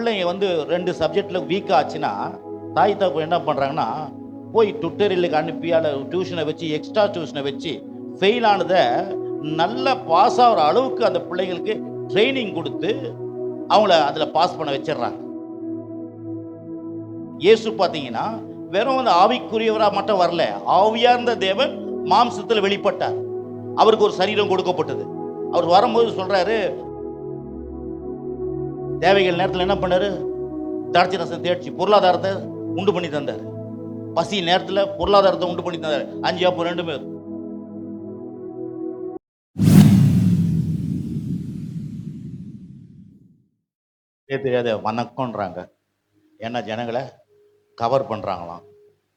பிள்ளைங்க வந்து 2 சப்ஜெக்ட்ல வீக் ஆச்சுன்னா, தாய் தகப்பன் என்ன பண்றாங்கன்னா, போய் டுட்டோரியலுக்கு அனுப்பி டியூஷனை வச்சு எக்ஸ்ட்ரா டியூஷனை வச்சு ஃபெயில் ஆனத நல்லா பாஸ் ஆகுற அளவுக்கு அந்த பிள்ளைங்களுக்கு ட்ரைனிங் கொடுத்து அவங்கள அதுல பாஸ் பண்ண வச்சிடுறாங்க. இயேசு பார்த்தீங்கன்னா வெறும் வந்து ஆவிக்குரியவரா மட்டும் வரல, ஆவியார்ந்த தேவன் மாம்சத்தில் வெளிப்பட்டார். அவருக்கு ஒரு சரீரம் கொடுக்கப்பட்டது. அவர் வரும்போது சொல்றாரு, தேவைகள் நேரத்தில் என்ன பண்ணாரு? திராட்சை ரசம் தேய்ச்சி பொருளாதாரத்தை உண்டு பண்ணி தந்தார். பசி நேரத்தில் பொருளாதாரத்தை உண்டு பண்ணி தந்தார். 5 அப்போ 2 பேர் தெரியாத வணக்கம்ன்றாங்க. ஏன்னா ஜனங்களை கவர் பண்றாங்களாம்.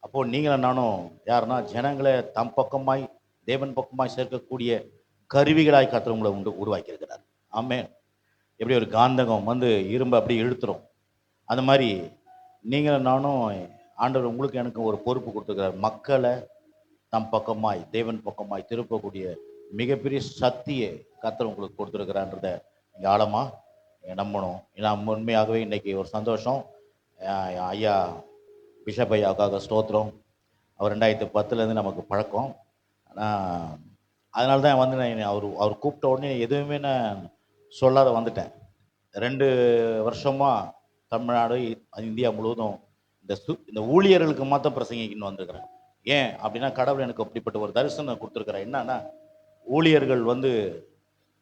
அப்போ நீங்களும் நானும் யாருன்னா ஜனங்களை தம் பக்கமாய் தேவன் பக்கமாய் சேர்க்கக்கூடிய கருவிகளாய் கர்த்தர் உங்களை உருவாக்கி இருக்கிறார். ஆமென். எப்படி ஒரு காந்தகம் வந்து இரும்பை அப்படி இழுத்துரும், அந்த மாதிரி நீங்களும் நானும் ஆண்டவர் உங்களுக்கு எனக்கு ஒரு பொறுப்பு கொடுத்துருக்கிறார். மக்களை தம் பக்கமாய் தேவன் பக்கமாய் திருப்பக்கூடிய மிகப்பெரிய சக்தியை கர்த்தர் உங்களுக்கு கொடுத்துருக்கிறான்றத நீங்கள் ஆழமாக நம்பணும். ஏன்னா உண்மையாகவே இன்னைக்கு ஒரு சந்தோஷம். ஐயா பிஷப் ஐயாவுக்காக ஸ்தோத்திரம். அவர் 2010 நமக்கு பழக்கம். அதனால தான் வந்து நான் அவர் கூப்பிட்ட உடனே எதுவுமே நான் சொல்லாத வந்துட்டேன். 2 வருஷமாக தமிழ்நாடு இந்தியா முழுவதும் இந்த ஊழியர்களுக்கு மாத்திரம் பிரசங்கின்னு வந்திருக்கிறேன். ஏன் அப்படின்னா கடவுள் எனக்கு அப்படிப்பட்ட ஒரு தரிசனம் கொடுத்துருக்கிறேன். என்னன்னா ஊழியர்கள் வந்து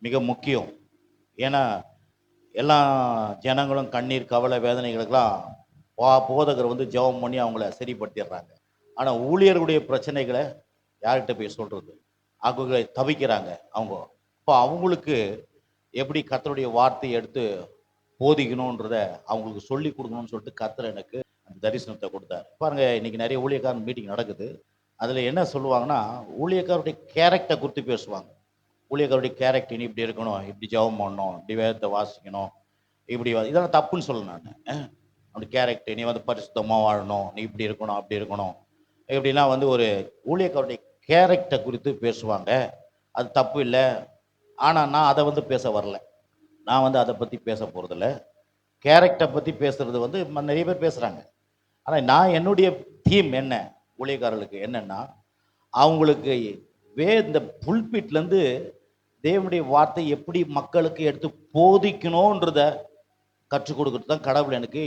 மிக முக்கியம். ஏன்னா எல்லா ஜனங்களும் கண்ணீர் கவலை வேதனைகளுக்கெல்லாம் போதகர் வந்து ஜெபம் பண்ணி அவங்கள சரிப்படுத்திடுறாங்க. ஆனால் ஊழியர்களுடைய பிரச்சனைகளை யார்கிட்ட போய் சொல்கிறது? அவங்க தவிக்கிறாங்க. அவங்க இப்போ அவங்களுக்கு எப்படி கர்த்தருடைய வார்த்தையை எடுத்து போதிக்கணுன்றத அவங்களுக்கு சொல்லி கொடுக்கணும்னு சொல்லிட்டு கர்த்தர் எனக்கு அந்த தரிசனத்தை கொடுத்தாரு. பாருங்க, இன்னைக்கு நிறைய ஊழியக்காரன் மீட்டிங் நடக்குது. அதில் என்ன சொல்லுவாங்கன்னா, ஊழியக்காரருடைய கேரக்டரை குறித்து பேசுவாங்க. ஊழியக்காரருடைய கேரக்டர் இனி இப்படி இருக்கணும், இப்படி ஜெபம் பண்ணணும், இப்படி வேதத்தை வாசிக்கணும், இப்படி இதெல்லாம் தப்புன்னு சொல்ல நான். அப்படி கேரக்டர் நீ வந்து பரிசுத்தமாக வாழணும், நீ இப்படி இருக்கணும், அப்படி இருக்கணும், இப்படிலாம் வந்து ஒரு ஊழியக்காரருடைய கேரக்டர் குறித்து பேசுவாங்க. அது தப்பு இல்லை. ஆனால் நான் அதை வந்து பேச வரல. நான் வந்து அதை பற்றி பேச போகிறதில்ல. கேரக்டரை பற்றி பேசுறது வந்து நிறைய பேர் பேசுகிறாங்க. ஆனால் நான் என்னுடைய தீம் என்ன ஊழியக்காரர்களுக்கு என்னன்னா, அவங்களுக்கு இந்த புல்பிட்லேருந்து தேவனுடைய வார்த்தை எப்படி மக்களுக்கு எடுத்து போதிக்கணுன்றத கற்றுக் கொடுக்கறது தான் கடவுள் எனக்கு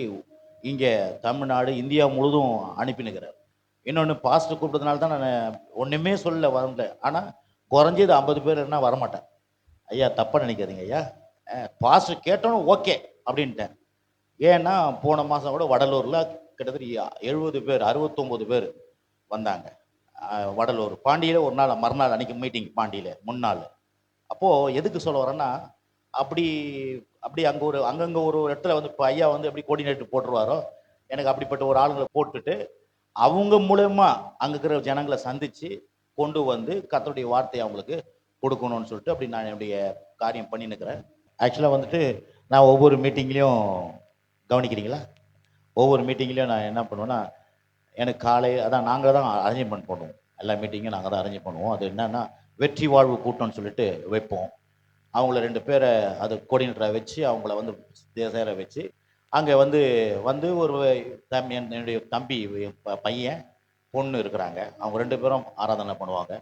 இங்கே தமிழ்நாடு இந்தியா முழுதும் அனுப்பினுக்கிறார். இன்னொன்று பாஸ்டர் கூப்பிட்டதுனால தான் நான் ஒன்றுமே சொல்ல வரல. ஆனால் குறைஞ்சது 50 பேர் என்ன வரமாட்டேன். ஐயா தப்பாக நினைக்காதீங்க ஐயா, பாஸ்டர் கேட்டோன்னு ஓகே அப்படின்ட்டேன். ஏன்னா போன மாதம் கூட வடலூரில் கிட்டத்தட்ட 70 பேர் 69 பேர் வந்தாங்க. வடலூர் பாண்டியில் ஒரு நாள் மறுநாள் அன்றைக்கி மீட்டிங், பாண்டியில் முன்னாள். அப்போது எதுக்கு சொல்ல வரேன்னா, அப்படி அங்கங்கே ஒரு இடத்துல வந்து இப்போ ஐயா வந்து எப்படி கோஆர்டினேட்டர் போட்டுருவாரோ, எனக்கு அப்படிப்பட்ட ஒரு ஆளுங்களை போட்டுட்டு அவங்க மூலமா அங்கே இருக்கிற ஜனங்களை சந்தித்து கொண்டு வந்து கர்த்தருடைய வார்த்தையை அவங்களுக்கு கொடுக்கணும்னு சொல்லிட்டு அப்படி நான் என்னுடைய காரியம் பண்ணின்னுக்கிறேன். ஆக்சுவலாக வந்துட்டு நான் ஒவ்வொரு மீட்டிங்லேயும் கவனிக்கிறீங்களா, ஒவ்வொரு மீட்டிங்லேயும் நான் என்ன பண்ணுவேன்னா, எனக்கு காலை அதான் நாங்கள் தான் அரேஞ்ச்மெண்ட் பண்ணுவோம். எல்லா மீட்டிங்கும் நாங்கள் தான் அரேஞ்ச் பண்ணுவோம். அது என்னன்னா வெற்றி வாழ்வு கூட்டம்னு சொல்லிட்டு வைப்போம். அவங்கள 2 பேரை அது கோஆர்டினேட்டரை வச்சு அவங்கள வந்து சேர வச்சு அங்கே வந்து ஒரு என்னுடைய தம்பி பையன் பொண்ணு இருக்கிறாங்க. அவங்க 2 பேரும் ஆராதனை பண்ணுவாங்க.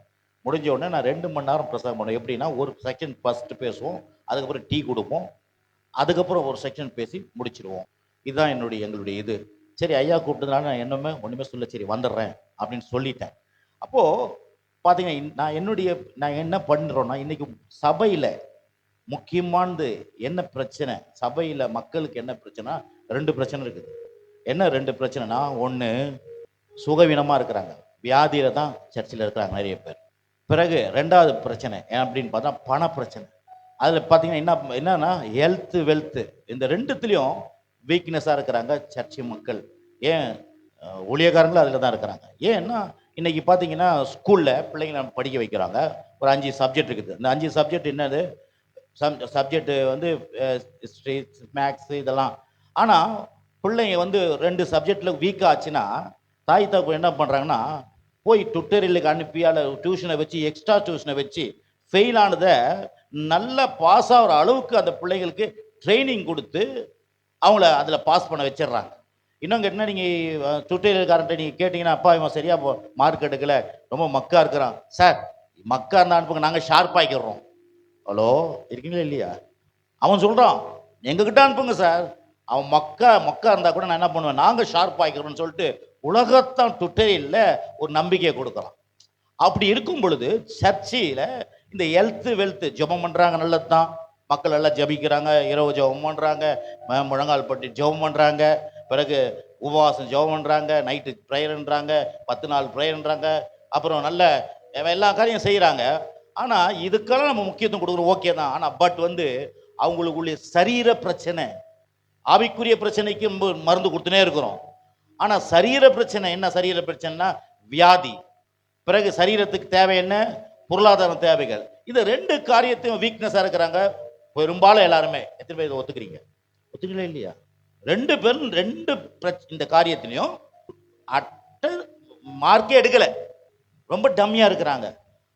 முடிஞ்ச உடனே நான் 2 மணி நேரம் பிரசங்கம் பண்ணுவேன். எப்படின்னா ஒரு செக்ஷன் ஃபஸ்ட்டு பேசுவோம், அதுக்கப்புறம் டீ கொடுப்போம், அதுக்கப்புறம் ஒரு செக்ஷன் பேசி முடிச்சிடுவோம். இதுதான் எங்களுடைய இது. சரி ஐயா கூப்பிட்டதுனால நான் ஒன்றுமே சொல்ல, சரி வந்துடுறேன் அப்படின்னு சொல்லிட்டேன். அப்போது பார்த்தீங்கன்னா நான் என்ன பண்ணுறோன்னா, இன்றைக்கி சபையில் முக்கியமானது என்ன பிரச்சனை, சபையில் மக்களுக்கு என்ன பிரச்சனை? 2 பிரச்சனை இருக்குது. என்ன 2 பிரச்சனைனா, ஒன்று சுகவீனமாக இருக்கிறாங்க, வியாதியில் தான் சர்ச்சில் இருக்கிறாங்க நிறைய பேர். பிறகு 2வது பிரச்சனை அப்படின்னு பார்த்தா பண பிரச்சனை. அதில் பார்த்தீங்கன்னா என்னன்னா ஹெல்த்து வெல்த்து, இந்த 2த்துலேயும் வீக்னஸாக இருக்கிறாங்க சர்ச்சு மக்கள். ஏன் ஊழியக்காரங்களும் அதில் தான் இருக்கிறாங்க. ஏன்னா இன்றைக்கி பார்த்தீங்கன்னா ஸ்கூலில் பிள்ளைங்களை படிக்க வைக்கிறாங்க. ஒரு 5 சப்ஜெக்ட் இருக்குது. இந்த 5 சப்ஜெக்ட் என்னது? சப்ஜெக்டு வந்து ஹிஸ்ட்ரி, மேக்ஸு இதெல்லாம். ஆனால் பிள்ளைங்க வந்து 2 சப்ஜெக்டில் வீக் ஆச்சுன்னா தாய் தகப்பன் என்ன பண்ணுறாங்கன்னா, போய் டுட்டோரியலுக்கு அனுப்பி டியூஷனை வச்சு எக்ஸ்ட்ரா டியூஷனை வச்சு ஃபெயில் ஆனதை நல்லா பாஸ் ஆகிற அளவுக்கு அந்த பிள்ளைங்களுக்கு ட்ரைனிங் கொடுத்து அவங்கள அதில் பாஸ் பண்ண வச்சிடுறாங்க. இன்னும் கேட்டால் நீங்கள் டுட்டோரியல்காரன்ட்ட நீங்கள் கேட்டிங்கன்னா, அப்பா இவன் சரியாக மார்க் எடுக்கலை, ரொம்ப மக்கா இருக்கிறான் சார். மக்கா இருந்தால் அனுப்புங்க, நாங்கள் ஷார்ப்பாக்கிடுறோம். ஹலோ, இருக்கீங்களா இல்லையா? அவன் சொல்கிறான் எங்ககிட்ட அனுப்புங்க சார். அவன் மக்கா இருந்தால் கூட நான் என்ன பண்ணுவேன், நாங்கள் ஷார்ப்பாக்கிறோம்னு சொல்லிட்டு உலகத்தான் டுட்டோரியலில் ஒரு நம்பிக்கையை கொடுக்குறான். அப்படி இருக்கும் பொழுது சர்ச்சையில் இந்த ஹெல்த்து வெல்த்து ஜெபம் பண்ணுறாங்க, நல்லது தான். மக்கள் எல்லாம் ஜபிக்கிறாங்க, இரவு ஜெபம் பண்ணுறாங்க, முழங்கால் பட்டி ஜெபம் பண்ணுறாங்க, பிறகு உபவாசம் ஜெபம் பண்ணுறாங்க, நைட்டு ப்ரேயர்ன்றாங்க, 10 நாள் ப்ரேயர்ன்றாங்க, அப்புறம் நல்ல எல்லா காரியம் செய்கிறாங்க. ஆனால் இதுக்கெல்லாம் நம்ம முக்கியத்துவம் கொடுக்குறோம், ஓகே தான். ஆனால் பட் அவங்களுக்குள்ளே சரீர பிரச்சனை, ஆவிக்குரிய பிரச்சனைக்கு மருந்து கொடுத்துனே இருக்கிறோம். ஆனால் சரீர பிரச்சனை என்ன? சரீர பிரச்சனைனா வியாதி, பிறகு சரீரத்துக்கு தேவை என்ன? பொருளாதார தேவைகள். இந்த 2 காரியத்தையும் வீக்னஸாக இருக்கிறாங்க பெரும்பாலும் எல்லாருமே. எத்தனை பேர் ஒத்துக்கிறீங்க? ஒத்துக்கல இல்லையா? 2 பேரும் 2 இந்த காரியத்திலையும் அட்ட மார்க்கே எடுக்கலை, ரொம்ப டம்மியாக இருக்கிறாங்க.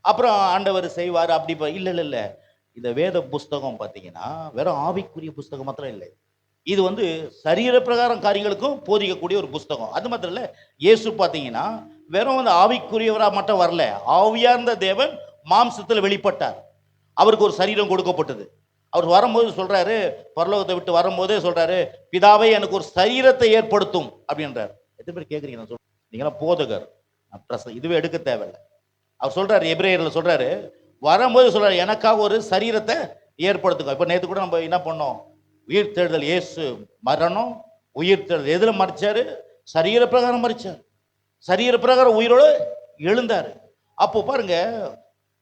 அப்புறம் ஆண்டவர் செய்வார் அப்படி இல்லை. இந்த வேத புஸ்தகம் பார்த்தீங்கன்னா வெறும் ஆவிக்குரிய புஸ்தகம் மாத்திரம் இல்லை, இது சரீர பிரகாரம் காரியங்களுக்கும் போதிக்கக்கூடிய ஒரு புஸ்தகம். அது மாத்திரம் இல்லை, இயேசு பார்த்தீங்கன்னா வெறும் ஆவிக்குரியவராக மட்டும் வரல, ஆவியார்ந்த தேவன் மாம்சத்தில் வெளிப்பட்டார். அவருக்கு ஒரு சரீரம் கொடுக்கப்பட்டது. அவர் வரும்போது சொல்றாரு, பரலோகத்தை விட்டு வரும்போதே சொல்றாரு, பிதாவை எனக்கு ஒரு சரீரத்தை ஏற்படுத்தும் அப்படின்றார். எத்தனை பேர் கேட்குறீங்க? நான் சொல்றேன், நீங்களாம் போதகர், இதுவே எடுக்க தேவையில்லை. அவர் சொல்றாரு, எபிரேயர்ல சொல்றாரு, வரும்போது சொல்றாரு எனக்காக ஒரு சரீரத்தை ஏற்படுத்துங்க. இப்போ நேற்று கூட நம்ம என்ன பண்ணோம், உயிர் தேடுதல். இயேசு மரணம், உயிர் தேடுதல். எதுல மறிச்சாரு? சரீர பிரகாரம் மறிச்சார், சரீர பிரகாரம் உயிரோடு எழுந்தாரு. அப்போ பாருங்க,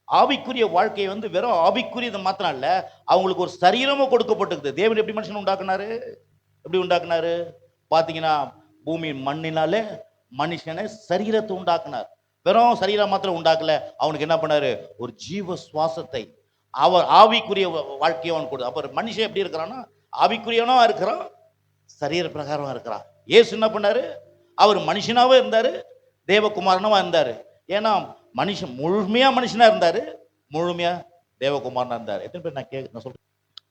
ஆவிக்குரிய வாழ்க்கையை வெறும் ஆவிக்குரியது மாத்திரம் இல்ல, அவங்களுக்கு ஒரு சரீரமும் கொடுக்கப்பட்டிருக்குது. தேவன் எப்படி மனுஷன் உண்டாக்குனாரு? எப்படி உண்டாக்குனாரு பாத்தீங்கன்னா, பூமி மண்ணினாலே மனுஷனை சரீரத்தை உண்டாக்குனார். வெறும் சரீரம் மாத்திரம் உண்டாக்கல, அவனுக்கு என்ன பண்ணாரு? ஒரு ஜீவ சுவாசத்தை, அவர் ஆவிக்குரிய வாழ்க்கையை அவன் கொடு. அப்ப மனுஷன் எப்படி இருக்கிறான்னா, ஆவிக்குரியவனும் இருக்கிறான், சரீர பிரகாரம் இருக்கிறான். இயேசு என்ன பண்ணாரு? அவர் மனுஷனாவே இருந்தாரு, தேவகுமாரனவா இருந்தாரு. ஏன்னா மனுஷன் முழுமையா மனுஷனா இருந்தாரு, முழுமையா தேவகுமாரனா இருந்தாரு. எத்தனை பேர் நான் சொல்றேன்,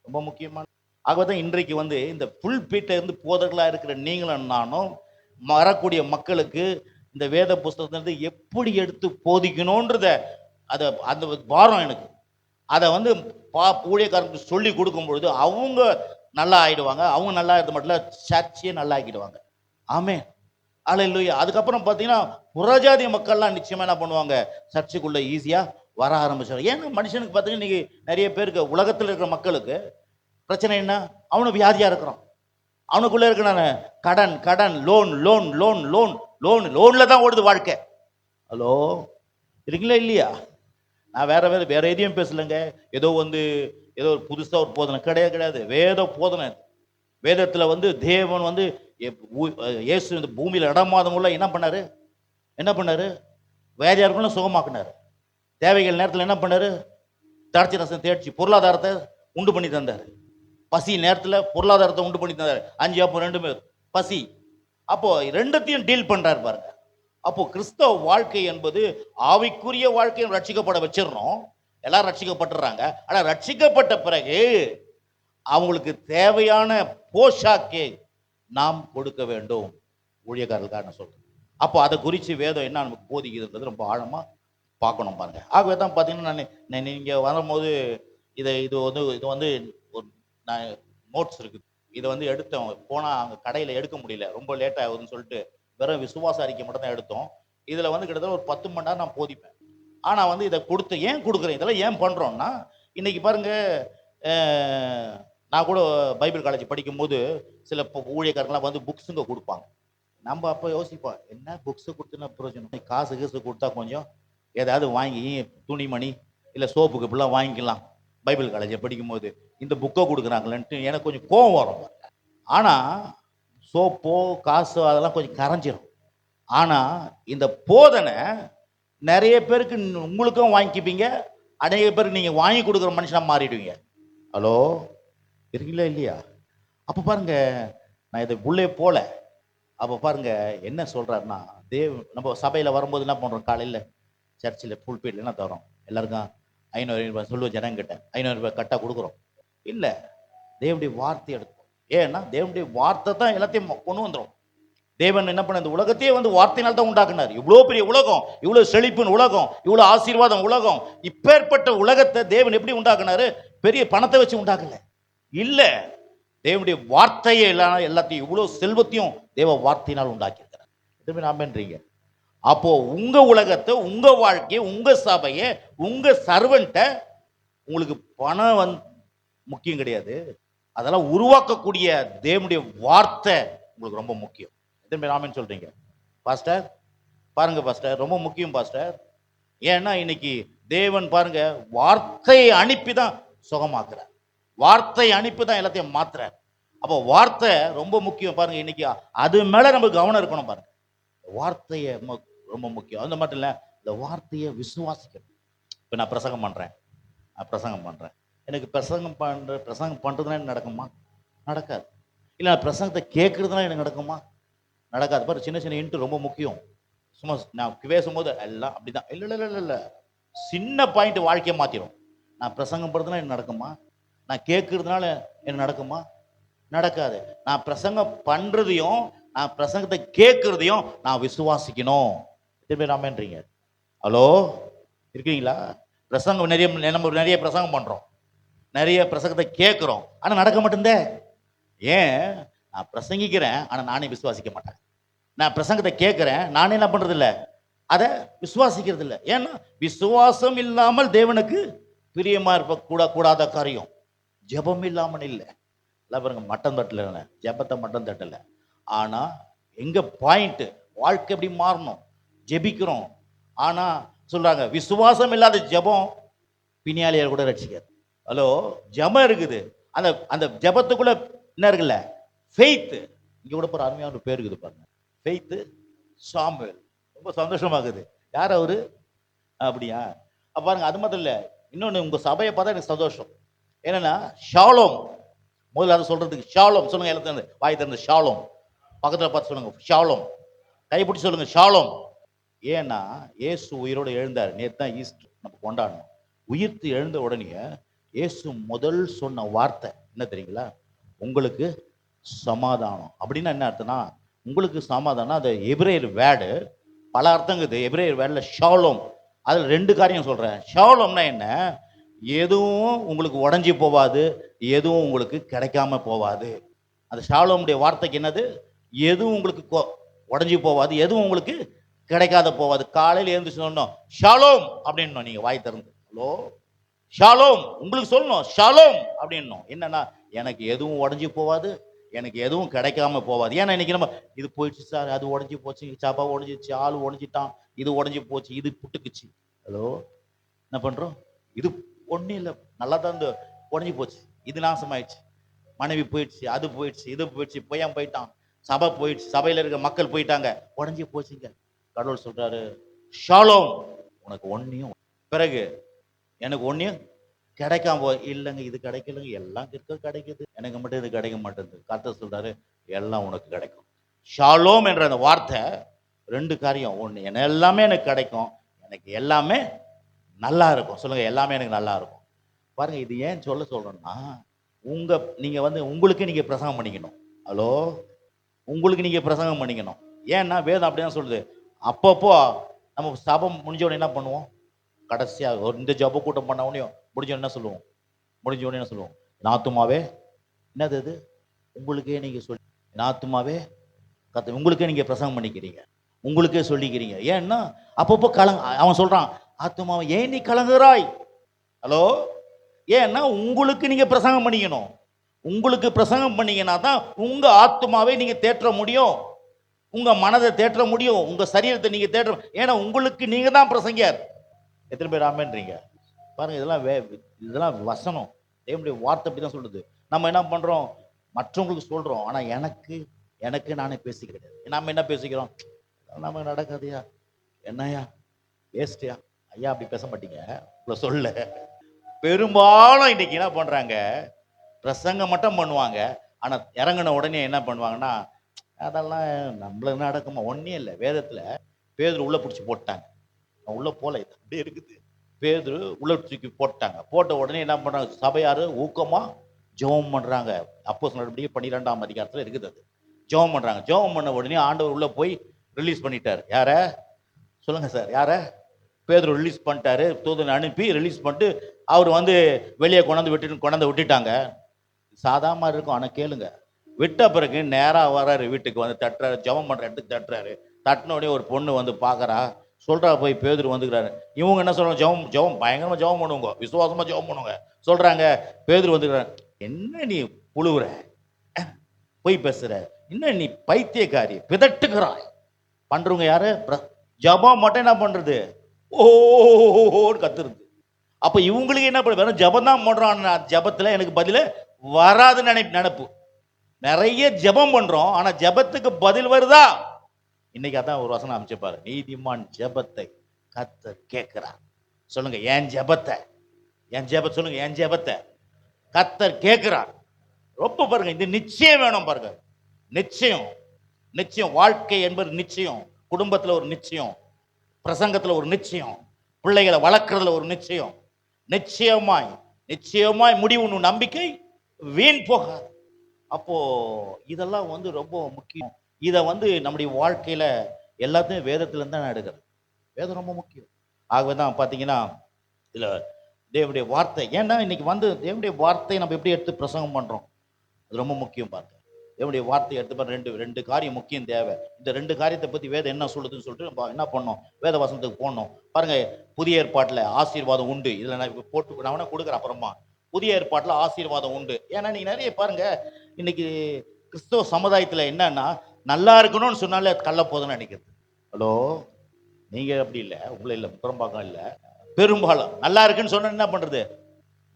ரொம்ப முக்கியமான. ஆகவே இன்றைக்கு இந்த புல் பீட்டை இருந்து போதர்களா இருக்கிற நீங்களும் நானும் வரக்கூடிய மக்களுக்கு இந்த வேத புஸ்தகத்திலிருந்து எப்படி எடுத்து போதிக்கணும்ன்றத அந்த வாரம் எனக்கு அதை ஊழியக்காரங்களுக்கு சொல்லி கொடுக்கும் பொழுது அவங்க நல்லா ஆயிடுவாங்க. அவங்க நல்லா இருந்த மட்டும் இல்ல, சர்ச்சையே நல்லா ஆக்கிடுவாங்க. ஆமே, அல்லேலூயா. அதுக்கப்புறம் பார்த்தீங்கன்னா புறஜாதி மக்கள்லாம் நிச்சயமா என்ன பண்ணுவாங்க, சர்ச்சுக்குள்ள ஈஸியா வர ஆரம்பிச்சாங்க. ஏன்னா மனுஷனுக்கு பார்த்தீங்கன்னா இன்னைக்கு நிறைய பேருக்கு, உலகத்தில் இருக்கிற மக்களுக்கு பிரச்சனை என்ன? அவனு வியாதியா இருக்கிறான், அவனுக்குள்ள இருக்கிற கடன் கடன், loan loan loan loan loan லோன்ல தான் ஓடுது வாழ்க்கை. ஹலோ, இருக்கீங்களா இல்லையா? நான் வேற எதையும் பேசலைங்க. ஏதோ ஏதோ ஒரு புதுசா ஒரு போதனை கிடையாது. வேத போதனை. வேதத்துல தேவன் இயேசு இந்த பூமியில இடமாதமுள்ள என்ன பண்ணாரு? வேதியார்களும் சுகமாக்குனாரு. தேவைகள் நேரத்தில் என்ன பண்ணாரு? திராட்சை ரசம் தேய்ச்சி பொருளாதாரத்தை உண்டு பண்ணி தந்தாரு. பசி நேரத்தில் பொருளாதாரத்தை உண்டு பண்ணி தந்தாரு. 5 அப்போ 2 பேர் பசி. அப்போ 2த்தையும் டீல் பண்றாரு பாருங்க. அப்போ கிறிஸ்தவ வாழ்க்கை என்பது ஆவிக்குரிய வாழ்க்கையும் ரட்சிக்கப்பட வச்சிடணும். எல்லாரும் ரட்சிக்கப்பட்டுறாங்க. ஆனா ரட்சிக்கப்பட்ட பிறகு அவங்களுக்கு தேவையான போஷாக்கை நாம் கொடுக்க வேண்டும், ஊழியக்காரர்களுக்காக நான் சொல்றேன். அப்போ அதை குறித்து வேதம் என்ன நமக்கு போதிக்கிறது ரொம்ப ஆழமா பார்க்கணும் பாருங்க. ஆகவே தான் பார்த்தீங்கன்னா, நான் நீங்க வரும்போது இது ஒரு நான் நோட்ஸ் இருக்குது, இதை எடுத்தோம். போனால் அங்கே கடையில் எடுக்க முடியல, ரொம்ப லேட் ஆகுதுன்னு சொல்லிட்டு வெறும் விசுவாச அறிக்கை மட்டும் தான் எடுத்தோம். இதில் கிட்டத்தட்ட ஒரு 10 மணி நேரம் நான் போதிப்பேன். ஆனால் இதை ஏன் கொடுக்குறேன், இதெல்லாம் ஏன் பண்ணுறோம்னா, இன்னைக்கு பாருங்க, நான் கூட பைபிள் காலேஜ் படிக்கும்போது சில ஊழியக்காரங்களாம் புக்ஸுங்க கொடுப்பாங்க. நம்ம அப்போ யோசிப்போம், என்ன புக்ஸு கொடுத்துன்னா பிரயோஜனம், காசு கொடுத்தா கொஞ்சம் ஏதாவது வாங்கி துணிமணி இல்லை சோப்புக்கு இப்படிலாம் வாங்கிக்கலாம். பைபிள் காலேஜை படிக்கும்போது இந்த புக்கை கொடுக்குறாங்களேன்ட்டு எனக்கு கொஞ்சம் கோபம் வரும். ஆனால் சோப்போ காசோ அதெல்லாம் கொஞ்சம் கரைஞ்சிரும். ஆனால் இந்த போதனை நிறைய பேருக்கு உங்களுக்கும் வாங்கிப்பீங்க, அநேக பேருக்கு நீங்கள் வாங்கி கொடுக்குற மனுஷனாக மாறிடுவீங்க. ஹலோ, இருக்கீங்களா இல்லையா? அப்போ பாருங்க, நான் இதை உள்ளே போல. அப்போ பாருங்க என்ன சொல்றாருன்னா, நம்ம சபையில் வரும்போது என்ன பண்ணுறோம், காலையில் சர்ச்சில் புல்பீட்டில் என்ன தரோம், எல்லாருக்கும் 500 ரூபாய் சொல்லுவோம். ஜனங்கிட்ட 500 ரூபாய் கட்டாக கொடுக்குறோம். இல்லை, தேவனுடைய வார்த்தை எடுத்தோம். ஏன்னா தேவனுடைய வார்த்தை தான் எல்லாத்தையும் கொண்டு வந்துடும். தேவன் என்ன பண்ண, இந்த உலகத்தையே வந்து வார்த்தையினால் தான் உண்டாக்குனார். இவ்வளோ பெரிய உலகம், இவ்வளோ செழிப்பின் உலகம், இவ்வளோ ஆசீர்வாதம் உலகம், இப்பேற்பட்ட உலகத்தை தேவன் எப்படி உண்டாக்குனாரு? பெரிய பணத்தை வச்சு உண்டாக்கல, இல்ல, தேவனுடைய வார்த்தையே எல்லாத்தையும், இவ்வளோ செல்வத்தையும் தேவ வார்த்தையினால் உண்டாக்கியிருக்கிறார். எதுவுமே நாமன்றீங்க. அப்போ உங்க உலகத்தை, உங்க வாழ்க்கையை, உங்க சபையை, உங்க சர்வெண்ட்டை, உங்களுக்கு பணம் முக்கியம் கிடையாது, அதெல்லாம் உருவாக்கக்கூடிய தேவனுடைய வார்த்தை உங்களுக்கு ரொம்ப முக்கியம். எத்தனை ராமன் சொல்றீங்க பாஸ்டர்? பாருங்க பாஸ்டர், ரொம்ப முக்கியம் பாஸ்டர். ஏன்னா இன்னைக்கு தேவன் பாருங்க வார்த்தையை அனுப்பி தான் சுகமாக்குறார், வார்த்தை அனுப்பி தான் எல்லாத்தையும் மாத்துறார். அப்போ வார்த்தை ரொம்ப முக்கியம் பாருங்க. இன்னைக்கு அது மேல நம்ம கவனம் இருக்கணும் பாருங்க. வார்த்தையை ரொம்ப முக்கியம். அந்த மட்டும் இல்லை, இந்த வார்த்தையை விசுவாசிக்கணும். இப்போ நான் பிரசங்கம் பண்றேன், எனக்கு பிரசங்கம் பண்றதுனா எனக்கு நடக்குமா? நடக்காது. இல்லை நான் பிரசங்கத்தை கேட்கறதுனா எனக்கு நடக்குமா? நடக்காது. பாரு, சின்ன சின்ன இன்ட்டு ரொம்ப முக்கியம். சும்மா நான் பேசும்போது எல்லாம் அப்படிதான், இல்லை இல்லை இல்லை இல்லை, சின்ன பாயிண்ட் வாழ்க்கையை மாத்திரும். நான் பிரசங்கம் பண்றதுனா எனக்கு நடக்குமா? நான் கேட்கறதுனால எனக்கு நடக்குமா? நடக்காது. நான் பிரசங்கம் பண்றதையும் நான் பிரசங்கத்தை கேட்கறதையும் நான் விசுவாசிக்கணும். திரும்பி ராமன்றீங்க. ஹலோ, இருக்கீங்களா? பிரசங்கம் நம்ம நிறைய பிரசங்கம் பண்றோம், நிறைய பிரசங்கத்தை கேட்கிறோம், ஆனா நடக்க மாட்டேந்தே. ஏன்? நான் பிரசங்கிக்கிறேன், ஆனா நானே விசுவாசிக்க மாட்டேன். நான் பிரசங்கத்தை கேட்கிறேன், நானே என்ன பண்றது இல்லை, அதை விசுவாசிக்கிறது இல்லை. ஏன்னா விசுவாசம் இல்லாமல் தேவனுக்கு பிரியமா இருக்க கூடாத காரியம் ஜெபம் இல்லாமல் இல்லை. எல்லாம் பாருங்க, மட்டன் தட்டல, ஜெபத்தை மட்டன் தட்டல. ஆனா எங்க பாயிண்ட், வாழ்க்கை எப்படி மாறணும்? ஜெபிக்கிறோம், ஆனா சொல்றாங்க விசுவாசம் இல்லாத ஜெபம் பிணியாளியர் கூட ரட்சிக்காது. ஹலோ, ஜெபம் இருக்குது, அந்த அந்த ஜெபத்துக்குள்ள என்ன இருக்குல்ல, ஃபெய்த். இங்க கூட ஒரு அருமையான ஒரு பேர் இருக்குது பாருங்க, ஃபெய்த் சாமுவேல். ரொம்ப சந்தோஷமாகுது. யார் அவரு? அப்படியா? பாருங்க, அது மட்டும் இல்ல, இன்னொன்னு உங்க சபையை பார்த்தா எனக்கு சந்தோஷம். என்னன்னா ஷாலோம். முதல்ல அதை சொல்றதுக்கு ஷாலோம் சொல்லுங்க, எல்லாத்தையும் வாய் திறந்து ஷாலோம். பக்கத்தில் பார்த்து சொல்லுங்க ஷாலோம், கைப்பிடிச்சு சொல்லுங்க ஷாலோம். ஏன்னா இயேசு உயிரோடு எழுந்தார். நேற்று தான் ஈஸ்டர் நம்ம கொண்டாடணும். உயிர்த்து எழுந்த உடனே இயேசு முதல் சொன்ன வார்த்தை என்ன தெரியுங்களா? உங்களுக்கு சமாதானம். அப்படின்னா என்ன அர்த்தம்னா, உங்களுக்கு சமாதானம். அது எபிரேயர் வேர்டு, பல அர்த்தங்குது. எபிரேயர் வேர்டுல ஷாலோம், அதில் ரெண்டு காரியம் சொல்றேன். ஷாலோம்னா என்ன? எதுவும் உங்களுக்கு உடஞ்சி போவாது, எதுவும் உங்களுக்கு கிடைக்காம போவாது. அந்த ஷாலோமுடைய வார்த்தைக்கு என்னது? எதுவும் உங்களுக்கு உடஞ்சி போவாது, எதுவும் உங்களுக்கு கிடைக்காத போவாது. காலையில் எழுந்து சொன்னோம் ஷாலோம் அப்படின்னு நீங்க வாய் திறந்து, ஹலோ ஷாலோம் உங்களுக்கு சொல்லணும், ஷாலோம் அப்படின்னும். என்னன்னா, எனக்கு எதுவும் உடஞ்சி போவாது, எனக்கு எதுவும் கிடைக்காம போவாது. ஏன்னா இன்னைக்கு நம்ம இது போயிடுச்சு சார், அது உடஞ்சி போச்சு, சாப்பா உடஞ்சிச்சு, ஆள் உடஞ்சிட்டான், இது உடஞ்சி போச்சு, இது புட்டுக்குச்சு. ஹலோ, என்ன பண்றோம்? இது ஒன்றும் இல்லை, நல்லா தான் இந்த உடஞ்சி போச்சு, இது நாசமாயிடுச்சு, மனைவி போயிடுச்சு, அது போயிடுச்சு, இது போயிடுச்சு, பையன் போயிட்டான், சபை போயிடுச்சு, சபையில் இருக்க மக்கள் போயிட்டாங்க, உடஞ்சி போச்சுங்க. கடவுள் சொல்றாரு ஷாலோம், உனக்கு ஒன்னையும், பிறகு எனக்கு ஒன்னையும் கிடைக்காம போ. இல்லைங்க, இது கிடைக்கலங்க, எல்லாம் கிடைக்குது, எனக்கு மட்டும் இது கிடைக்க மாட்டேங்குது. கர்த்தர் சொல்றாரு எல்லாம் உனக்கு கிடைக்கும். ஷாலோம் என்ற அந்த வார்த்தை ரெண்டு காரியம். ஒன்று, என்ன எல்லாமே எனக்கு கிடைக்கும், எனக்கு எல்லாமே நல்லா இருக்கும். சொல்லுங்க, எல்லாமே எனக்கு நல்லா இருக்கும். பாருங்க, இது ஏன் சொல்றேன்னா, நீங்க உங்களுக்கு நீங்க பிரசங்கம் பண்ணிக்கணும். ஹலோ, உங்களுக்கு நீங்க பிரசங்கம் பண்ணிக்கணும். ஏன்னா வேதம் அப்படிதான் சொல்லுது. அப்பப்போ நம்ம சபம் முடிஞ்ச உடனே என்ன பண்ணுவோம்? கடைசியாக இந்த ஜப கூட்டம் பண்ண உடனே முடிஞ்ச என்ன சொல்லுவோம்? முடிஞ்ச உடனே என்ன சொல்லுவோம்? நாத்துமாவே, என்னது அது? உங்களுக்கே நீங்க சொல்லி, நாத்துமாவே கத்த, உங்களுக்கே நீங்க பிரசங்கம் பண்ணிக்கிறீங்க, உங்களுக்கே சொல்லிக்கிறீங்க. ஏன்னா அப்பப்போ அவன் சொல்றான், ஆத்துமாவை ஏன் நீ கலங்குறாய்? ஹலோ, ஏன்னா உங்களுக்கு நீங்க பிரசங்கம் பண்ணிக்கணும். உங்களுக்கு பிரசங்கம் பண்ணீங்கன்னா தான் உங்க ஆத்துமாவை நீங்க தேற்ற முடியும், உங்க மனதை தேற்ற முடியும், உங்க சரீரத்தை நீங்க தேற்ற. ஏன்னா உங்களுக்கு நீங்க தான் பிரசங்கியார். எத்தனை பேர் ஆமென்றீங்க? பாருங்க, இதெல்லாம் வசனம், தேவனுடைய வார்த்தை அப்படி தான் சொல்லுது. நம்ம என்ன பண்றோம்? மற்றவங்களுக்கு சொல்றோம், ஆனா எனக்கு நானே பேசிக்கிறேன். நம்ம என்ன பேசிக்கிறோம்? நமக்கு நடக்காதையா, என்னையா வேஸ்டியா ஐயா, அப்படி பேச மாட்டீங்க, உங்களை சொல்ல. பெரும்பாலும் இன்னைக்கு என்ன பண்றாங்க? பிரசங்கம் மட்டும் பண்ணுவாங்க, ஆனா இறங்கின உடனே என்ன பண்ணுவாங்கன்னா, அதெல்லாம் நம்மளுக்கு நடக்குமா? ஒன்னே இல்லை. வேதத்துல பேதுரு உள்ள பிடிச்சி போட்டாங்க, உள்ள போல, இது அப்படியே இருக்குது. பேதுரு உள்ள தூக்கி போட்டாங்க. போட்ட உடனே என்ன பண்றாங்க? சபையாரு ஊக்கமா ஜெபம் பண்றாங்க. அப்போஸ்தலர் நடவடிக்கை 12ஆம் அதிகாரத்துல இருக்குது அது. ஜெபம் பண்றாங்க. ஜெபம் பண்ண உடனே ஆண்டவர் உள்ள போய் ரிலீஸ் பண்ணிட்டார். யார சொல்லுங்க சார்? யார? பேதுரு ரிலீஸ் பண்ணிட்டாரு. தூதனை அனுப்பி ரிலீஸ் பண்ணிட்டு அவர் வெளியே கொண்டாந்து விட்டுட்டாங்க. சாதாரணமா இருக்கும். ஆனா கேளுங்க, விட்ட பிறகு நேரா வராரு வீட்டுக்கு, தட்டுறாரு. ஜெபம் பண்ற இடத்துக்கு தட்டுறாரு. தட்டின உடனே ஒரு பொண்ணு பாக்குறா. சொல்றா போய் பேதுரு வந்துக்கிறாரு. இவங்க என்ன சொல்றாங்க? ஜெபம் பயங்கரமா ஜெபம் பண்ணுவாங்க, விசுவாசமா ஜெபம் பண்ணுவாங்க. சொல்றாங்க பேதுரு வந்துக்கிறாரு. என்ன நீ புழுவுற, போய் பேசுற, என்ன நீ பைத்தியக்காரி, பிதட்டுகிறாய் பண்றவங்க யாரு? ஜெபம் மட்டும் என்ன பண்றது? ஓன்னு கத்துறது. அப்ப இவங்களுக்கு என்ன பண்ண, வெறும் ஜெபம் தான் பண்றோம். ஜெபத்துல எனக்கு பதில வராதுன்னு நினைப்பு. நிறைய ஜெபம் பண்றோம், ஆனா ஜெபத்துக்கு பதில் வருதா? இன்னைக்கு அதான் ஒரு வசனம் அமைச்சிருப்பாரு, நீதிமான் ஜெபத்தை கர்த்தர் கேட்கிறார். சொல்லுங்க என் ஜெபத்தை, சொல்லுங்க என் ஜெபத்தை கர்த்தர் கேட்கிறார். ரொம்ப பாருங்க, இந்த நிச்சயம் வேணும் பாருங்க. நிச்சயம், வாழ்க்கை என்பது நிச்சயம். குடும்பத்துல ஒரு நிச்சயம், பிரசங்கத்துல ஒரு நிச்சயம், பிள்ளைகளை வளர்க்கறதுல ஒரு நிச்சயம். நிச்சயமாய் முடிவு நம்பிக்கை வீண் போகாது. அப்போ இதெல்லாம் ரொம்ப முக்கியம். இதை நம்முடைய வாழ்க்கையில எல்லாத்தையும் வேதத்துல இருந்து தான் எடுக்கிறது. வேதம் ரொம்ப முக்கியம். ஆகவேதான் பாத்தீங்கன்னா இதுல தேவனுடைய வார்த்தை, ஏன்னா இன்னைக்கு தேவனுடைய வார்த்தையை நம்ம எப்படி எடுத்து பிரசங்கம் பண்றோம், அது ரொம்ப முக்கியம். பாருங்க, தேவனுடைய வார்த்தையை எடுத்து ரெண்டு காரியம் முக்கியம் தேவை. இந்த ரெண்டு காரியத்தை பத்தி வேதம் என்ன சொல்லுதுன்னு சொல்லிட்டு நம்ம என்ன பண்ணோம், வேத வசனத்துக்கு போனோம். பாருங்க, புதிய ஏற்பாட்டுல ஆசீர்வாதம் உண்டு. இதுல நான் போட்டு நான் கொடுக்குறேன் அப்புறமா. புதிய ஏற்பாட்டுல ஆசீர்வாதம் உண்டு. ஏன்னா நீங்க நிறைய பாருங்க, இன்னைக்கு கிறிஸ்தவ சமுதாயத்துல என்னன்னா, நல்லா இருக்கணும்னு சொன்னாலே கள்ள போதுன்னு நினைக்கிறது. ஹலோ, நீங்க அப்படி இல்லை, உங்களை இல்லை, புறம்பாக்கம் இல்லை. பெரும்பாலும் நல்லா இருக்குன்னு சொன்னா என்ன பண்றது,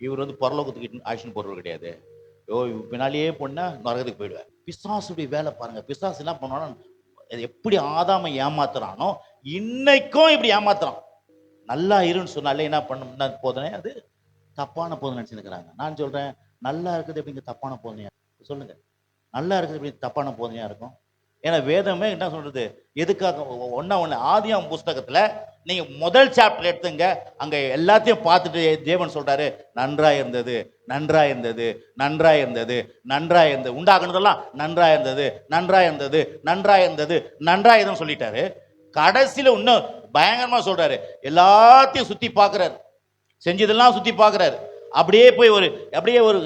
இவர் பரலோகத்துக்கு ஆக்ஷன் போடுறது கிடையாது. பின்னாலேயே போனா நரகத்துக்கு போயிடுவார். பிசாசுடைய வேலை பாருங்க. பிசாசு என்ன பண்ணுவானோ, எப்படி ஆதாமை ஏமாத்துறானோ இன்னைக்கும் இப்படி ஏமாத்துறான். நல்லா இருன்னு சொன்னாலே என்ன பண்ண போதனை, அது தப்பான போதனை நினைச்சுக்கிறாங்க. நான் சொல்றேன், நல்லா இருக்குது எப்படிங்க தப்பான போதனையா? சொல்லுங்க, நல்லா இருக்குது எப்படி தப்பான போதனையா இருக்கும்? ஏன்னா வேதமே என்ன சொல்றது, எதுக்காக ஒண்ணு ஆதியாம் புஸ்தகத்துல நீங்க முதல் சாப்டர் எடுத்துங்க, அங்க எல்லாத்தையும் பார்த்துட்டு தேவன் சொல்றாரு, நன்றா இருந்தது, நன்றா இருந்தது, நன்றா இருந்தது, நன்றா இருந்தது, உண்டாக்குனதெல்லாம் நன்றா இருந்தது, நன்றா இருந்தது, நன்றா இருந்தது, நன்றா இருந்ததுன்னு சொல்லிட்டாரு. கடைசியில இன்னும் பயங்கரமா சொல்றாரு, எல்லாத்தையும் சுத்தி பார்க்கிறாரு, செஞ்சதெல்லாம் சுத்தி பார்க்கிறாரு. அப்படியே போய் அப்படியே ஒரு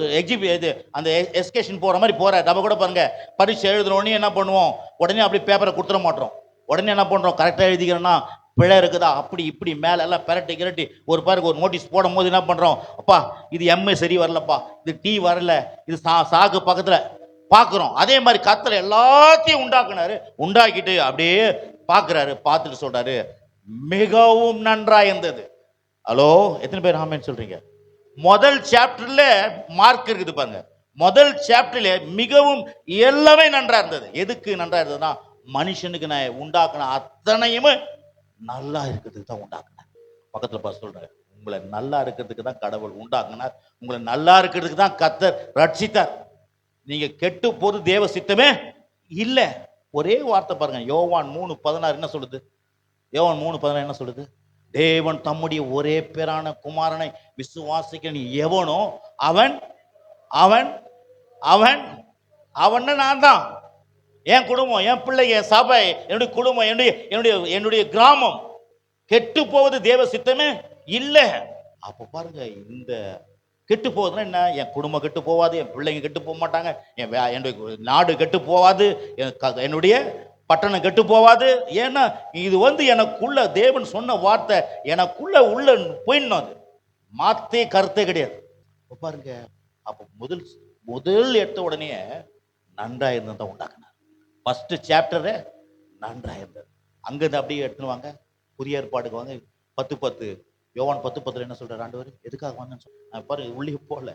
அந்த எஸ்கேஷன் போற மாதிரி போறாரு. நம்ம கூட பாருங்க, பரீட்சை எழுதுறோன்னு என்ன பண்ணுவோம், உடனே அப்படியே பேப்பரை கொடுத்துட மாட்டோம். உடனே என்ன பண்றோம், கரெக்டா எழுதிக்கிறோம்னா பிழை இருக்குதா அப்படி இப்படி மேல எல்லாம் பிரட்டி ஒரு பாருக்கு ஒரு நோட்டீஸ் போடும் போது என்ன பண்றோம், அப்பா இது எம்ஏ சரி வரலப்பா, இது டி வரல, இது சாகு பக்கத்துல பாக்குறோம். அதே மாதிரி கர்த்தர் எல்லாத்தையும் உண்டாக்குனாரு, உண்டாக்கிட்டு அப்படியே பாக்குறாரு, பார்த்துட்டு சொல்றாரு, மிகவும் நன்றா இருந்தது. ஹலோ, எத்தனை பேர் ஆமென் சொல்றீங்க? முதல் சாப்டர்ல மார்க் இருக்குது பாருங்க. முதல் சாப்டர்ல மிகவும் எல்லாமே நன்றா இருந்தது. எதுக்கு நன்றா இருந்ததுன்னா, மனுஷனுக்கு நான் உண்டாக்குன அத்தனையுமே நல்லா இருக்கிறதுக்கு தான் உண்டாக்குனார். பக்கத்துல பார்த்து சொல்றாரு, உங்களை நல்லா இருக்கிறதுக்கு தான் கடவுள் உண்டாக்குனார், உங்களை நல்லா இருக்கிறதுக்கு தான் கர்த்தர் ரட்சித்தார். நீங்க கெட்டு போது தேவ சித்தமே இல்ல. ஒரே வார்த்தை பாருங்க, யோவான் 3:16 என்ன சொல்லுது? யோவான் 3:16 என்ன சொல்லுது? தேவன் தம்முடைய ஒரே பேரான குமாரனை விசுவாசிக்க நீ எவனோ அவன் அவன் அவன் அவன் நான் தான். என் குடும்பம், என் பிள்ளைங்க, என் சபை, என்னுடைய குடும்பம், என்னுடைய கிராமம் கெட்டு போவது தேவ சித்தமே இல்லை. அப்ப பாருங்க, இந்த கெட்டு போவதுன்னா என்ன? என் குடும்பம் கெட்டு போவாது, என் பிள்ளைங்க கெட்டு போக மாட்டாங்க, என்னுடைய நாடு கெட்டு போவாது, என்னுடைய பட்டணம் கெட்டு போவாது. ஏன்னா இது எனக்குள்ள தேவன் சொன்ன வார்த்தை எனக்குள்ள உள்ள போயிடணும். அது மாத்தே கருத்தே கிடையாது. பாருங்க, அப்ப முதல் எடுத்த உடனே நன்றா இருந்ததை உண்டாக்குனார். ஃபர்ஸ்ட் சாப்டரு நன்றா இருந்தது. அங்கிருந்து அப்படியே எடுத்துனுவாங்க புதிய ஏற்பாடுக்கு வாங்க. 10:10 யோவான் 10:10 என்ன சொல்றாரு ஆண்டவர், எதுக்காக வந்தேன்னு சொல்ல பாரு, உள்ளே போகல.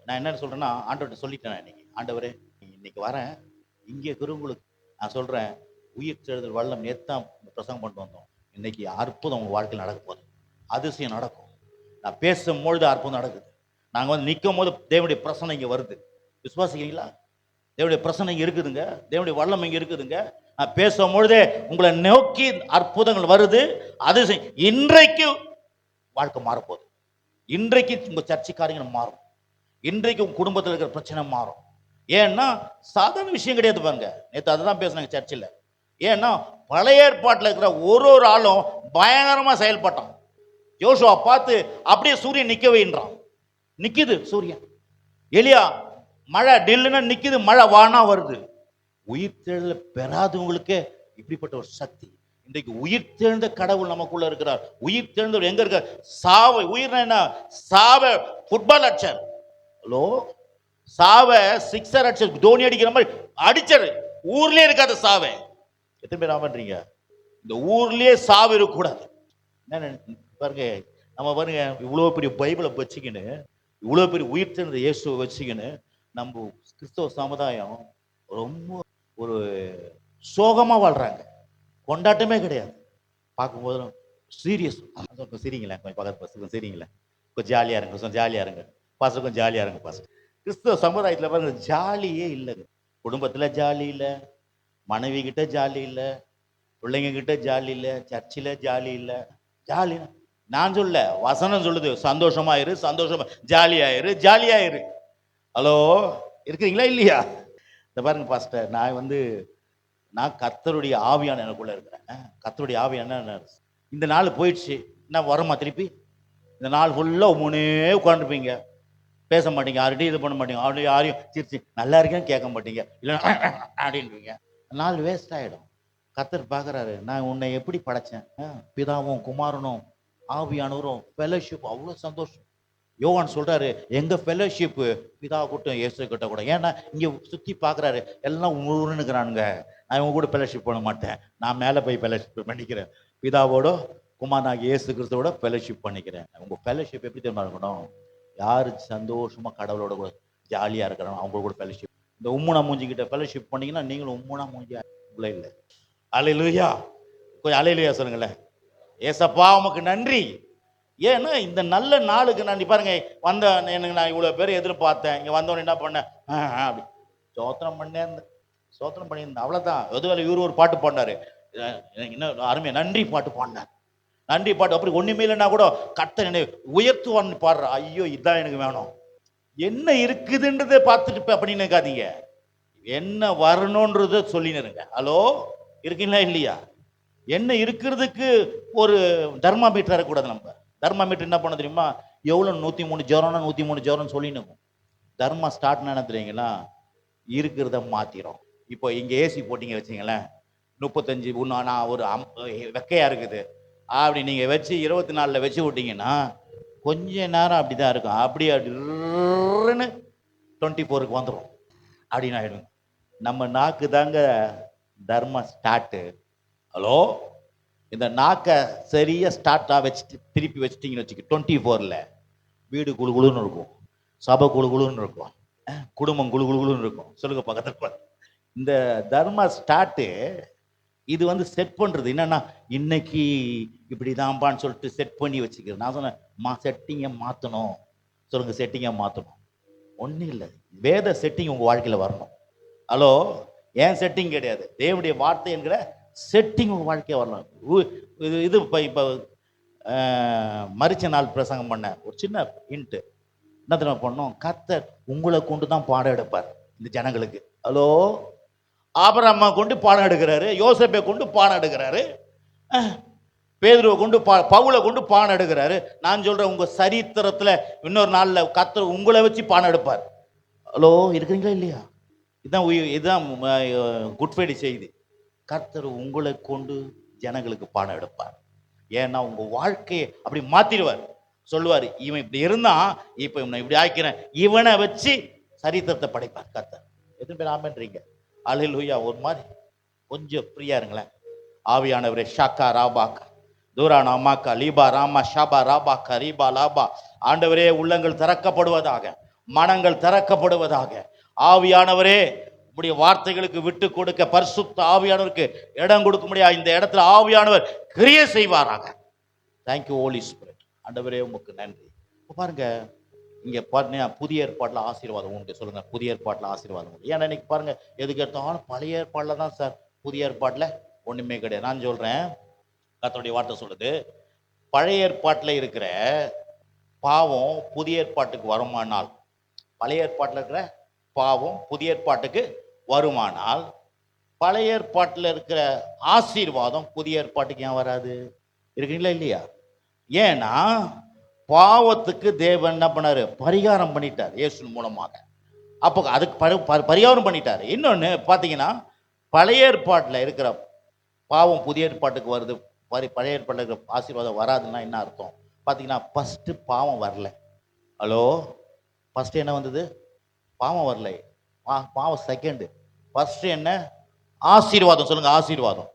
நான் என்ன சொல்றேன்னா, ஆண்டவர்கிட்ட சொல்லிட்டேன் இன்னைக்கு, ஆண்டவரே இன்னைக்கு வரேன், இங்கே குருங்களுக்கு நான் சொல்றேன், உயிர் தேடுதல் வல்லம் நேத்தான் பிரசங்கம் பண்ணிட்டு வந்தோம். இன்னைக்கு அற்புதம் உங்க வாழ்க்கையில் நடக்க போகுது, அதிசயம் நடக்கும். நான் பேசும்பொழுது அற்புதம் நடக்குது. நாங்க நிற்கும் போது தேவனுடைய பிரசனை இங்க வருது. விசுவாசிக்கிறீங்களா? தேவனுடைய பிரசனை இங்க இருக்குதுங்க, தேவனுடைய வல்லம் இங்க இருக்குதுங்க. நான் பேசும் பொழுதே உங்களை நோக்கி அற்புதங்கள் வருது, அதிசயம். இன்றைக்கு வாழ்க்கை மாறப்போகுது. இன்றைக்கு உங்க சர்ச்சை காரியங்கள் மாறும். இன்றைக்கு உங்க குடும்பத்தில் இருக்கிற பிரச்சனை மாறும். ஏன்னா சாதாரண விஷயம் கிடையாது பாருங்க. நேற்று அதை தான் பேசினாங்க சர்ச்சில். ஏன்னா பழைய ஏற்பாட்டில் இருக்கிற ஒரு ஆளும் பயங்கரமா செயல்பட்டான். யோசுவா பார்த்து அப்படியே சூரியன் நிக்க வைன்றான். நிக்குது சூரியன். எலியா மழை டில்லுன்னு நிக்குது, மழை வானா வருது. உயிர்த்தெழுதல பெறாதவங்களுக்கே இப்படிப்பட்ட ஒரு சக்தி. இன்றைக்கு உயிர்த்தெழுந்த கடவுள் நமக்குள்ள இருக்கிறார். உயிர்த்தெழுந்தவர் எங்க இருக்கார்? சாவை உயிர் என்ன? சாவை ஃபுட்பால் அடிச்சார். ஹலோ, சாவை சிக்ஸர் அடிச்சார், தோனி அடிக்கிற மாதிரி அடிச்சாரு. ஊர்லயே இருக்காத சாவை. எத்தனை பேர் ஆமான்றீங்க? இந்த ஊர்லயே சாவு இருக்கக்கூடாது. என்ன பாருங்க, நம்ம பாருங்க, இவ்வளவு பெரிய பைபிளை வச்சுக்கின்னு, இவ்வளவு பெரிய உயிர்த்தெழுந்த இயேசுவை வச்சுக்கின்னு நம்ம கிறிஸ்தவ சமுதாயம் ரொம்ப ஒரு சோகமா வாழ்றாங்க. கொண்டாட்டமே கிடையாது. பார்க்கும்போது சீரியஸ். கொஞ்சம் சிரிங்களேன், கொஞ்சம் பக்கத்து பசங்க சிரிங்களேன், கொஞ்சம் ஜாலியா இருங்க, கொஞ்சம் ஜாலியா இருங்க பாசம், கொஞ்சம் ஜாலியா இருங்க பாசம். கிறிஸ்தவ சமுதாயத்தில் பாருங்க ஜாலியே இல்லைங்க. குடும்பத்துல ஜாலி இல்லை, மனைவி கிட்ட ஜாலி இல்லை, பிள்ளைங்க கிட்ட ஜாலி இல்லை, சர்ச்சில் ஜாலி இல்லை. ஜாலி நான் சொல்ல, வசனம் சொல்லுது, சந்தோஷமா இரு, சந்தோஷமா ஜாலியாயிரு, ஜாலியாயிரு. ஹலோ, இருக்கிறீங்களா இல்லையா? இந்த பாருங்க பாஸ்டர், நான் கர்த்தருடைய ஆவியான எனக்குள்ள இருக்கிறேன். கர்த்தருடைய ஆவியான இந்த நாள் போயிடுச்சு, நான் வரமா திருப்பி? இந்த நாள் ஃபுல்லாக உம்முனே உட்காந்துருப்பீங்க, பேச மாட்டீங்க, யார்கிட்டையும் இது பண்ண மாட்டீங்க, அவனையும் யாரையும் சிரிச்சு நல்லா இருக்கேன்னு கேட்க மாட்டீங்க, இல்லைன்னா அப்படின்வீங்க. நாள் வேஸ்ட் ஆகிடும். கர்த்தர் பார்க்குறாரு, நான் உன்னை எப்படி படைச்சேன்? பிதாவும் குமாரனும் ஆவியானவரும் ஃபெலோஷிப், அவ்வளோ சந்தோஷம். யோவான் சொல்றாரு, எங்க ஃபெலோஷிப்பு பிதா கூட்டம் இயேசு கிட்ட கூட. ஏன்னா இங்க சுத்தி பாக்குறாரு, எல்லாம் உருனுக்குறானுங்க, நான் இவங்க கூட ஃபெலோஷிப் பண்ண மாட்டேன், நான் மேலே போய் ஃபெலோஷிப் பண்ணிக்கிறேன், பிதாவோட குமாரனாக இயேசு கிறிஸ்துவோட ஃபெலோஷிப் பண்ணிக்கிறேன். உங்க ஃபெலோஷிப் எப்படி தெரியுமா இருக்கணும்? யாரு சந்தோஷமா கடவுளோட கூட ஜாலியா இருக்கிறாங்க அவங்க கூட ஃபெலோஷிப். இந்த உம்முனா மூஞ்சிக்கிட்ட ஃபெலோஷிப் பண்ணீங்கன்னா நீங்களும் உம்முனா மூஞ்சியா இல்லை. அல்லேலூயா, கொஞ்சம் அல்லேலூயா சொல்லுங்களேன். ஏசப்பா உமக்கு நன்றி. ஏன்னா இந்த நல்ல நாளுக்கு நன்றி. பாருங்க, வந்த எனக்கு நான் இவ்வளோ பேர் எதிர்பார்த்தேன், இங்கே வந்தவொடனே என்ன பண்ணேன்? அப்படி சோத்திரம் பண்ணியிருந்தேன், அவ்வளோதான். எதுவும் இவரு ஒரு பாட்டு பாடினாரு, இன்னும் அருமையா நன்றி பாட்டு பாடினார். நன்றி பாட்டு அப்படி ஒன்றுமே இல்லைன்னா கூட கர்த்தர் உயர்த்துவான்னு பாடுற. ஐயோ, இதுதான் எனக்கு வேணும். என்ன இருக்குதுன்றதை பார்த்துட்டு அப்படின்னு நினைக்காதீங்க, என்ன வரணுன்றத சொல்லினுருங்க. ஹலோ, இருக்கீங்களா இல்லையா? என்ன இருக்கிறதுக்கு ஒரு தர்மாமீட்டர் இருக்கக்கூடாது. நம்ம தர்மாமீட்டர் என்ன பண்ண தெரியுமா? எவ்வளோ 103 ஜுரம்னா 103 ஜுரம்னு சொல்லினுக்கும். தர்மா ஸ்டார்ட் என்ன தெரியுங்களா? இருக்கிறத மாத்திரும். இப்போ இங்கே ஏசி போட்டிங்க வச்சிங்களேன், 35 நான் ஒரு வெக்கையா இருக்குது அப்படி நீங்கள் வச்சு 24 வச்சு விட்டீங்கன்னா கொஞ்ச நேரம் அப்படி தான் இருக்கும். அப்படியே 24க்கு வந்துடும் அப்படின்னு ஆயிடும். நம்ம நாக்கு தாங்க தர்ம ஸ்டார்ட்டு. ஹலோ, இந்த நாக்கை சரியா ஸ்டார்ட்டாக வச்சுட்டு திருப்பி வச்சுட்டிங்கன்னு வச்சுக்க, 24ல் வீடு குழுகுழுன்னு இருக்கும், சபை குழுகுழுன்னு இருக்கும், குடும்பம் குழுகுழுன்னு இருக்கும். சொல்லுங்க பக்கத்தில். இந்த தர்ம ஸ்டார்ட்டு இது செட் பண்ணுறது என்னன்னா, இன்னைக்கு இப்படி தான்பான்னு சொல்லிட்டு செட் பண்ணி வச்சுக்கிறது. நான் சொன்னேன், செட்டிங்கை மாற்றணும். சொல்லுங்க, செட்டிங்கை மாற்றணும். ஒன்றும் இல்லை, வேத செட்டிங் உங்கள் வாழ்க்கையில் வரணும். ஹலோ, ஏன் செட்டிங் கிடையாது, தேவனுடைய வார்த்தை என்கிற செட்டிங் உங்கள் வாழ்க்கையை வரலாம். இது இப்போ மரிச்ச நாள் பிரசங்கம் பண்ண ஒரு சின்ன ஹிண்ட்டு என்ன தெரியுமா பண்ணோம்? கர்த்தர் உங்களை கொண்டு தான் பாடம் எடுப்பார் இந்த ஜனங்களுக்கு. ஹலோ, ஆபிரகாமை கொண்டு பாடம் எடுக்கிறாரு, யோசேப்பை கொண்டு பாடம் எடுக்கிறாரு, பேதுருவை கொண்டு பவுலை கொண்டு பாடம் எடுக்கிறாரு. நான் சொல்றேன், உங்க சரித்திரத்துல இன்னொரு நாள்ல கர்த்தர் உங்களை வச்சு பாடம் எடுப்பார். ஹலோ, இருக்கிறீங்களா இல்லையா? இதுதான் குட் ஃப்ரைடே செய்தி. கர்த்தர் உங்களை கொண்டு ஜனங்களுக்கு பாடம் எடுப்பார். ஏன்னா உங்க வாழ்க்கையை அப்படி மாத்திடுவார். சொல்லுவார், இவன் இப்படி இருந்தான், இப்ப இவனை இப்படி ஆக்கிறேன், இவனை வச்சு சரித்திரத்தை படைப்பார் கர்த்தர். எத்தனை பேர் ஆமென்றீங்க? அல்லேலூயா. ஒரு மாதிரி கொஞ்சம் ஃப்ரீயா இருங்களேன். ஆவியானவரே, ஷாக்கா ராபாக்கா தூரானா அம்மாக்கா லீபா ராமா ஷாபா ராபாக்கா ரீபா லாபா. ஆண்டவரே, உள்ளங்கள் திறக்கப்படுவதாக, மனங்கள் திறக்கப்படுவதாக. ஆவியானவரே, உடைய வார்த்தைகளுக்கு விட்டு கொடுக்க பரிசுத்த ஆவியானவருக்கு இடம் கொடுக்க முடியாது. இந்த இடத்துல ஆவியானவர் கிரியை செய்வாராக. Thank you holy spirit. ஆண்டவரே, உமக்கு நன்றி. பாருங்க, இங்க பாருங்க, புதிய ஏற்பாட்டில் ஆசீர்வாதம் உண்டு. சொல்லுங்க, புதிய ஏற்பாட்டில் ஆசீர்வாதம் உண்டு. ஏன்னா இன்னைக்கு பாருங்க, எதுக்கு எடுத்தாலும் பழைய ஏற்பாட்டில் தான் சார், புதிய ஏற்பாட்டில் ஒண்ணுமே கிடையாது. நான் சொல்றேன், கர்த்தருடைய வார்த்தை சொல்லுது, பழைய ஏற்பாட்டில் இருக்கிற பாவம் புதிய ஏற்பாட்டுக்கு வருமானால் பழைய ஏற்பாட்டில் இருக்கிற பாவம் புதிய ஏற்பாட்டுக்கு வருமானால், பழைய ஏற்பாட்டில் இருக்கிற ஆசீர்வாதம் புதிய ஏற்பாட்டுக்கு ஏன் வராது? இருக்குங்களா இல்லையா? ஏன்னா பாவத்துக்கு தேவன் என்ன பண்ணாரு? பரிகாரம் பண்ணிட்டார் இயேசு மூலமாக. அப்போ அதுக்கு பரிகாரம் பண்ணிட்டார். இன்னொன்று பார்த்தீங்கன்னா, பழைய ஏற்பாட்டில் இருக்கிற பாவம் புதிய ஏற்பாட்டுக்கு வருது, பழைய ஏற்பாட்டில் இருக்கிற ஆசீர்வாதம் வராதுன்னா என்ன அர்த்தம்? பார்த்தீங்கன்னா, ஃபஸ்ட்டு பாவம் வரல. ஹலோ, ஃபஸ்ட்டு என்ன வந்தது? பாவம் வரல. பாவம் செகண்டு. ஃபஸ்ட்டு என்ன? ஆசீர்வாதம். சொல்லுங்க ஆசீர்வாதம்.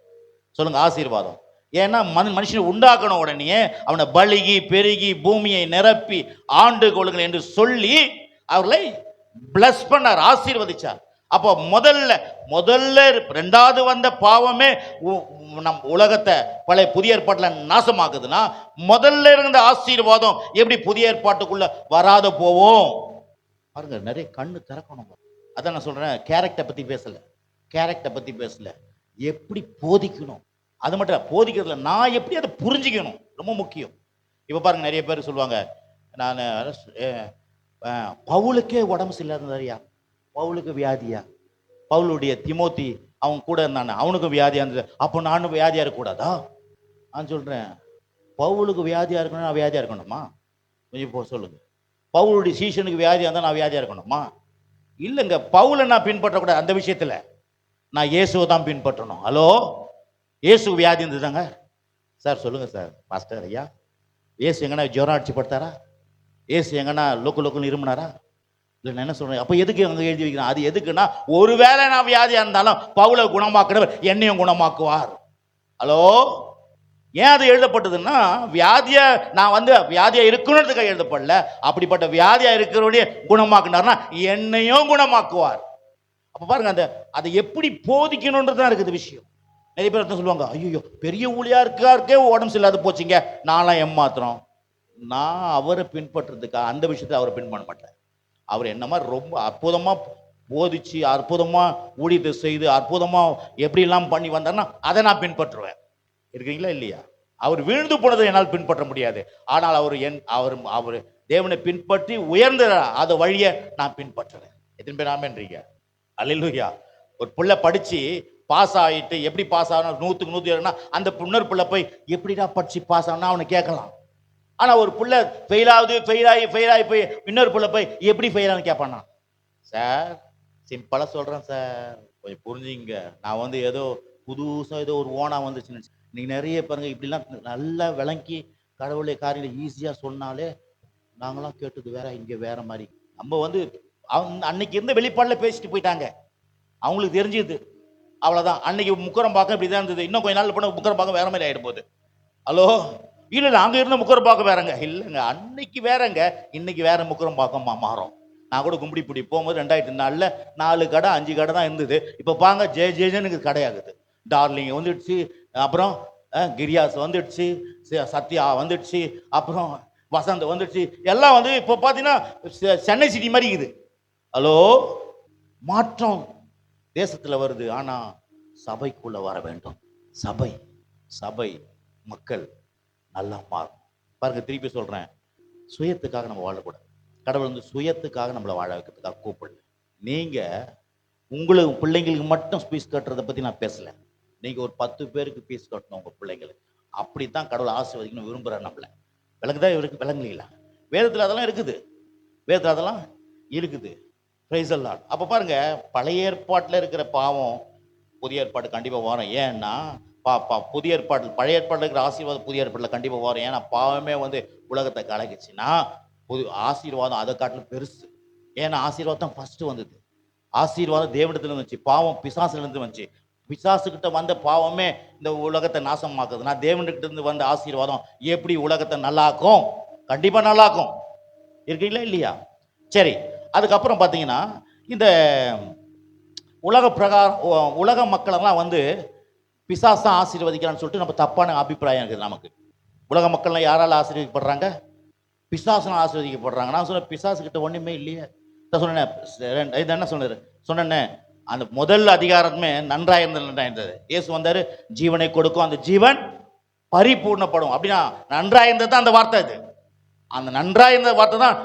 சொல்லுங்க ஆசீர்வாதம். ஏன்னா மனுஷனை உண்டாக்கணும் உடனே அவனை பலுகி பெருகி பூமியை நிரப்பி ஆண்டு கொள்ளுங்கள் என்று சொல்லி அவர்களை பிளஸ் பண்ணார், ஆசீர்வதிச்சார். அப்போ முதல்ல ரெண்டாவது வந்த பாவமே நம் உலகத்தை பழைய புதிய ஏற்பாட்டில் நாசமாக்குதுன்னா, முதல்ல இருந்த ஆசீர்வாதம் எப்படி புதிய ஏற்பாட்டுக்குள்ள வராத போவோம்? பாருங்க, நிறைய கண்ணு திறக்கணும். அதான் நான் சொல்றேன், கேரக்டரை பத்தி பேசல, எப்படி போதிக்கணும் அது மட்டும் இல்லை. போதிக்கிறதுல நான் எப்படி அதை புரிஞ்சுக்கணும் ரொம்ப முக்கியம். இப்போ பாருங்க, நிறைய பேர் சொல்லுவாங்க, நான் பவுலுக்கே உடம்பு சரியில்லாதயா, பவுலுக்கு வியாதியா, பவுலுடைய திமோத்தி அவன் கூட இருந்தானே அவனுக்கும் வியாதியா இருந்தது, அப்போ நானும் வியாதியா இருக்கக்கூடாதா? நான் சொல்றேன், பவுலுக்கு வியாதியா இருக்கணும், நான் வியாதியா இருக்கணுமா? கொஞ்சம் சொல்லுங்க. பவுலுடைய சீஷனுக்கு வியாதியா இருந்தால் நான் வியாதியா இருக்கணுமா? இல்லைங்க, பவுலை நான் பின்பற்றக்கூடாது. அந்த விஷயத்துல நான் இயேசுவை தான் பின்பற்றணும். ஹலோ, இயேசு வியாதி இருந்ததுதாங்க சார்? சொல்லுங்க சார் பாஸ்டர் ஐயா, இயேசு எங்கன்னா ஜுரம் அடிச்சு படுத்தாரா? இயேசு எங்கன்னா லோக்குன்னு இருமுனாரா? இல்லை, நான் என்ன சொல்றேன், அப்போ எதுக்கு அங்கே எழுதி வைக்கிறேன்? அது எதுக்குன்னா, ஒருவேளை நான் வியாதியா இருந்தாலும் பவுலை குணமாக்குறவர் என்னையும் குணமாக்குவார். ஹலோ, ஏன் அது எழுதப்பட்டதுன்னா, நான் வியாதியா இருக்கணுன்றதுக்காக எழுதப்படல. அப்படிப்பட்ட வியாதியா இருக்கிறவனே குணமாக்குனார்னா என்னையும் குணமாக்குவார். அப்ப பாருங்க, அதை எப்படி போதிக்கணுன்றதுதான் இருக்குது விஷயம். நிறைய பேர் சொல்லுவாங்க, ஐயோ பெரிய ஊழியாருக்கே உடம்பு சரியில்லாத போச்சுங்க, நான்லாம் ஏமாத்துறோம். நான் அவரை பின்பற்றுறதுக்கா அந்த விஷயத்தை அவரை பின் பண்ண மாட்டேன். அவர் என்ன மாதிரி ரொம்ப அற்புதமா போதிச்சு, அற்புதமா ஊழியத்தை செய்து, அற்புதமா எப்படிலாம் பண்ணி வந்தார்னா அதை நான் பின்பற்றுவேன். இருக்கீங்களா இல்லையா? அவர் வீழ்ந்து போனதை என்னால் பின்பற்ற முடியாது. ஆனால் அவர் தேவனை பின்பற்றி உயர்ந்த அந்த வழியை நான் பின்பற்றுறேன். எத்தனை பேர் ஆமென்றீங்க? அல்லேலூயா. ஒரு பிள்ளை படிச்சு பாஸ் ஆகிட்டு எப்படி பாஸ் ஆகணும், 100க்கு 100 ஏறுனா அந்த இன்னொரு பிள்ளை போய் எப்படிடா படிச்சு பாஸ் ஆகணும் அவனை கேட்கலாம். ஆனா ஒரு பிள்ளை ஃபெயிலாகி போய் இன்னொரு பிள்ளை போய் எப்படி ஃபெயிலானு கேட்பானா? சார் சிம்பிளா சொல்றேன் சார், கொஞ்சம் புரிஞ்சுங்க. நான் ஏதோ புதுசா ஏதோ ஒரு ஓனா வந்துச்சுன்னு நீங்க நிறைய பாருங்க, இப்படிலாம் நல்லா விளங்கி கடவுளை காரியங்களை ஈஸியா சொன்னாலே நாங்களாம் கேட்டது வேற, இங்க வேற மாதிரி. நம்ம அன்னைக்கு இருந்த வெளிப்பாடுல பேசிட்டு போயிட்டாங்க, அவங்களுக்கு தெரிஞ்சது அவ்வளவுதான். அன்னைக்கு முக்கரம் பார்க்க இப்படிதான் இருந்தது, இன்னும் கொஞ்ச நாள் போன முக்கரம் பார்க்க வேற மாதிரி ஆயிடும் போகுது. ஹலோ, இல்ல அங்க இருந்த முக்கரம் பார்க்க வேறங்க, இல்லைங்க அன்னைக்கு வேறங்க, இன்னைக்கு வேற முக்கரம் பார்க்க மாறும். நான் கூட கும்பிடி போகும்போது 2004 4 கடை 5 கடை தான் இருந்தது. இப்ப பாங்க ஜெயஜெயனுக்கு கடையாகுது. டார்லிங் வந்துடுச்சு, அப்புறம் கிரியாஸ் வந்துடுச்சு, சத்யா வந்துடுச்சு, அப்புறம் வசந்த் வந்துடுச்சு, எல்லாம் இப்போ பார்த்தீங்கன்னா சென்னை சிட்டி மாதிரி இருக்குது. ஹலோ, மாற்றம் தேசத்தில் வருது. ஆனா சபைக்குள்ள வர வேண்டும். சபை மக்கள் நல்லா மாறும். பாருங்க, திருப்பி சொல்றேன், சுயத்துக்காக நம்ம வாழக்கூடாது. கடவுள் சுயத்துக்காக நம்மளை வாழ வைக்கிறதுக்காக கூப்பிடல. நீங்க உங்களுக்கு பிள்ளைங்களுக்கு மட்டும் ஃபீஸ் கட்டுறதை பத்தி நான் பேசல. நீங்க ஒரு 10 பேருக்கு ஃபீஸ் கட்டணும் உங்க பிள்ளைங்களுக்கு. அப்படித்தான் கடவுள் ஆசீர்வதிக்கணும் விரும்புறாரு நம்மள. விளக்குதான் இவருக்கு விளங்குலீங்களா? வேதத்தில் அதெல்லாம் இருக்குது. Praise the Lord. அப்ப பாருங்க, பழைய ஏற்பாட்டில் இருக்கிற பாவம் புதிய ஏற்பாடு கண்டிப்பா வரும். ஏன்னா புதிய ஏற்பாடு பழைய ஏற்பாட்டில் இருக்கிற ஆசீர்வாதம் புதிய ஏற்பாட்டில் கண்டிப்பா வரும். ஏன்னா பாவமே உலகத்தை கலக்கிச்சுன்னா ஆசீர்வாதம் அதை காட்டிலும் பெருசு. ஏன்னா ஆசீர்வாதம் ஃபர்ஸ்ட் வந்தது. ஆசீர்வாதம் தேவனிடத்துல வந்துச்சு, பாவம் பிசாசுல இருந்து வந்துச்சு. பிசாசுகிட்ட வந்த பாவமே இந்த உலகத்தை நாசமாக்குது. நான் தேவன்கிட்ட இருந்து வந்த ஆசீர்வாதம் எப்படி உலகத்தை நல்லாக்கும்? கண்டிப்பா நல்லாக்கும். இருக்கீங்களா இல்லையா? சரி, அதுக்கப்புறம் பார்த்தீங்கன்னா, இந்த உலக மக்களெல்லாம் பிசாசம் ஆசீர்வதிக்கிறான்னு சொல்லிட்டு நம்ம தப்பான அபிப்பிராயம் இருக்குது நமக்கு. உலக மக்கள்லாம் யாரால ஆசீர்வதிக்கப்படுறாங்க? பிசாசனம் ஆசீர்வதிக்கப்படுறாங்க. நான் சொன்ன பிசாசுகிட்ட ஒண்ணுமே இல்லையே. சொன்னேன், இது என்ன சொன்னேன்னு அந்த முதல் அதிகாரமே நன்றாக இருந்தது. இயேசு வந்தாரு, ஜீவனை கொடுக்கும், அந்த ஜீவன் பரிபூர்ணப்படும். அப்படின்னா நன்றாக இருந்தது தான் அந்த வார்த்தை. இது அந்த நன்றா இருந்த வார்த்தை தான்